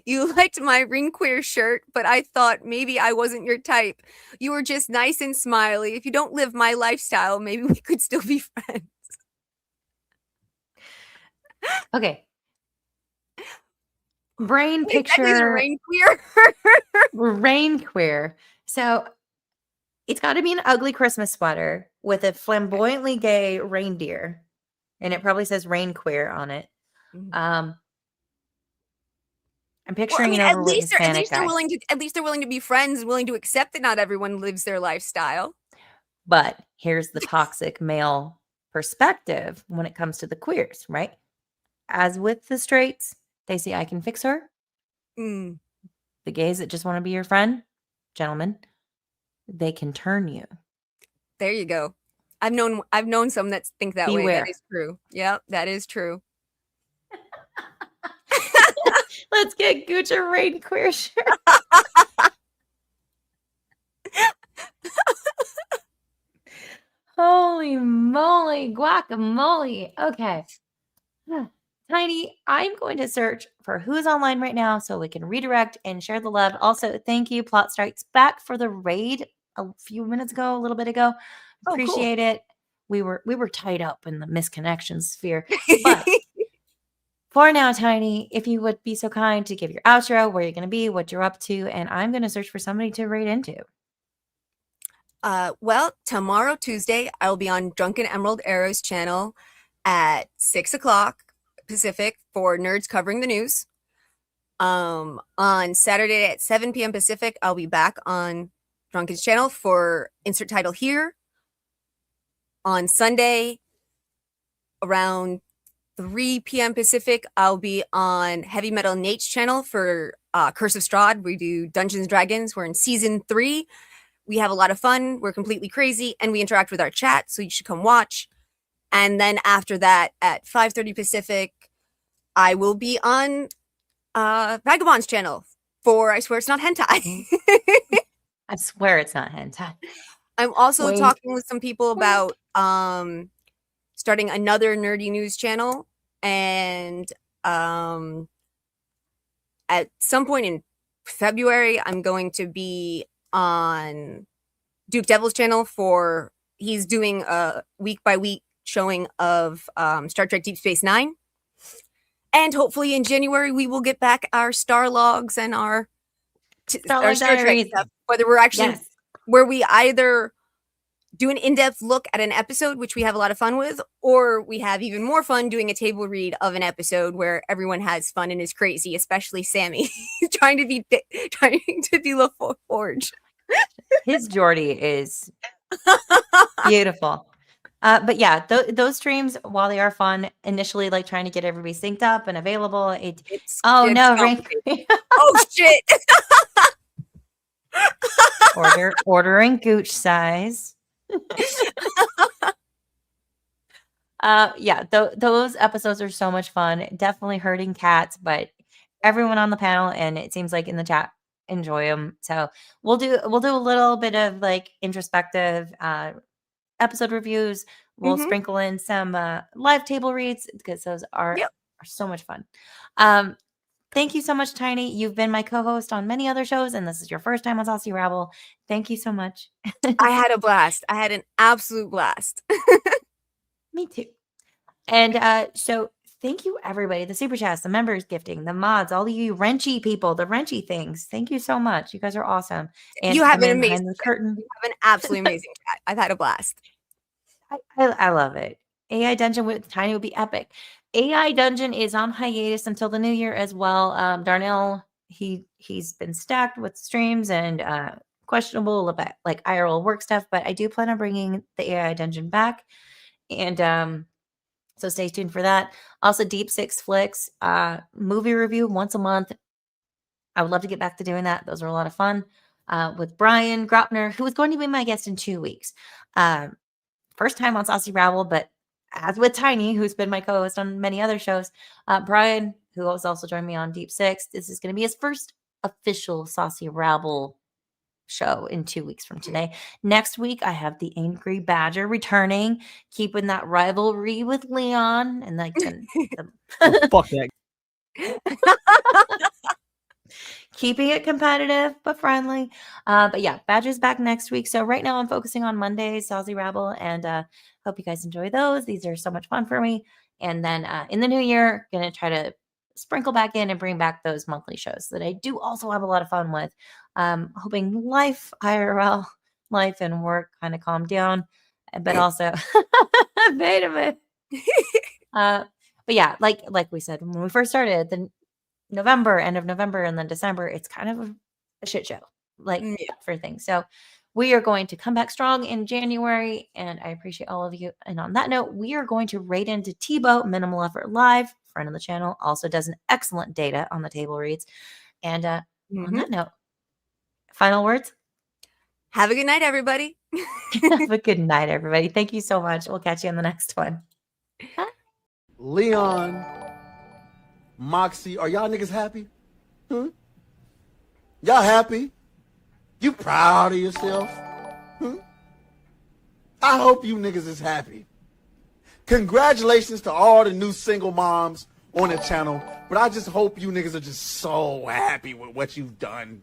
You liked my ring queer shirt, but I thought maybe I wasn't your type. You were just nice and smiley. If you don't live my lifestyle, maybe we could still be friends. Okay. Brain What exactly is picture. rain queer? Rain queer. So it's got to be an ugly Christmas sweater with a flamboyantly gay reindeer. And it probably says rain queer on it. I'm picturing an overweight Hispanic guy. At least they're willing to be friends, willing to accept that not everyone lives their lifestyle. But here's the toxic male perspective when it comes to the queers, right? As with the straights, they say, I can fix her. Mm. The gays that just want to be your friend, gentlemen, they can turn you. There you go. I've known some that think that way. Beware. That is true. Yep, that is true. Let's get Gooch a rain queer shirt. Holy moly, guacamole. Okay. Tiny, I'm going to search for who's online right now so we can redirect and share the love. Also, thank you, Plot Strikes Back, for the raid a few minutes ago, a little bit ago. Appreciate it. We were tied up in the misconnection sphere. But for now, Tiny, if you would be so kind to give your outro, where you're going to be, what you're up to, and I'm going to search for somebody to raid into. Well, tomorrow, Tuesday, I'll be on Drunken Emerald Arrow's channel at 6 o'clock Pacific for Nerds Covering the News. On Saturday at 7 p.m. Pacific, I'll be back on Drunken's channel for Insert Title Here. On Sunday, around 3 p.m. Pacific, I'll be on Heavy Metal Nate's channel for Curse of Strahd. We do Dungeons & Dragons. We're in Season 3. We have a lot of fun. We're completely crazy, and we interact with our chat, so you should come watch. And then after that, at 5:30 Pacific, I will be on Vagabond's channel for I Swear It's Not Hentai. I swear it's not hentai. I'm also Wait. talking with some people about starting another nerdy news channel, and at some point in February, I'm going to be on Duke Devil's channel for he's doing a week by week showing of Star Trek Deep Space Nine. And hopefully in January, we will get back our Star Logs and our Star Trek stuff. Whether we're actually, where we either do an in-depth look at an episode, which we have a lot of fun with, or we have even more fun doing a table read of an episode where everyone has fun and is crazy, especially Sammy, trying to be LaForge. His Geordie is beautiful. But yeah, those streams, while they are fun, initially like trying to get everybody synced up and available. It's Oh shit! ordering gooch size. Those episodes are so much fun. Definitely hurting cats, but everyone on the panel and it seems like in the chat enjoy them. So we'll do a little bit of like introspective episode reviews. We'll sprinkle in some live table reads because those are so much fun. Thank you so much, Tiny. You've been my co-host on many other shows, and this is your first time on Saucy Rabble. Thank you so much. I had a blast. I had an absolute blast. Me too. And so thank you, everybody. The super chats, the members gifting, the mods, all of you wrenchy people, the wrenchy things. Thank you so much. You guys are awesome. And you have an behind amazing the curtain. You have an absolutely amazing chat. I've had a blast. I love it. AI Dungeon with Tiny would be epic. AI Dungeon is on hiatus until the new year as well. Darnell he's been stacked with streams and questionable about like IRL work stuff, but I do plan on bringing the AI dungeon back, and so stay tuned for that. Also, Deep Six Flicks movie review once a month. I would love to get back to doing that. Those are a lot of fun. With Brian Grotner, who is going to be my guest in 2 weeks. First time on Saucy Rabble, but as with Tiny, who's been my co-host on many other shows, Brian, who has also joined me on Deep Six, this is going to be his first official Saucy Rabble show in 2 weeks from today. Next week, I have the Angry Badger returning, keeping that rivalry with Leon, and like Fuck that. keeping it competitive but friendly. But yeah, Badger's back next week. So right now I'm focusing on Mondays, Saucy Rabble, and hope you guys enjoy those. These are so much fun for me. And then in the new year, gonna try to sprinkle back in and bring back those monthly shows that I do also have a lot of fun with. Hoping life, IRL, life and work kind of calm down, but also wait a minute. But yeah, like we said when we first started, the end of November, and then December, it's kind of a shit show, like for things. So we are going to come back strong in January, and I appreciate all of you. And on that note, we are going to raid into Tebow, Minimal Effort Live, friend of the channel, also does an excellent data on the table reads. And on that note, final words. Have a good night, everybody. Have a good night, everybody. Thank you so much. We'll catch you on the next one. Leon, Moxie, are y'all niggas happy? Y'all happy? You proud of yourself? I hope you niggas is happy. Congratulations to all the new single moms on the channel, but I just hope you niggas are just so happy with what you've done.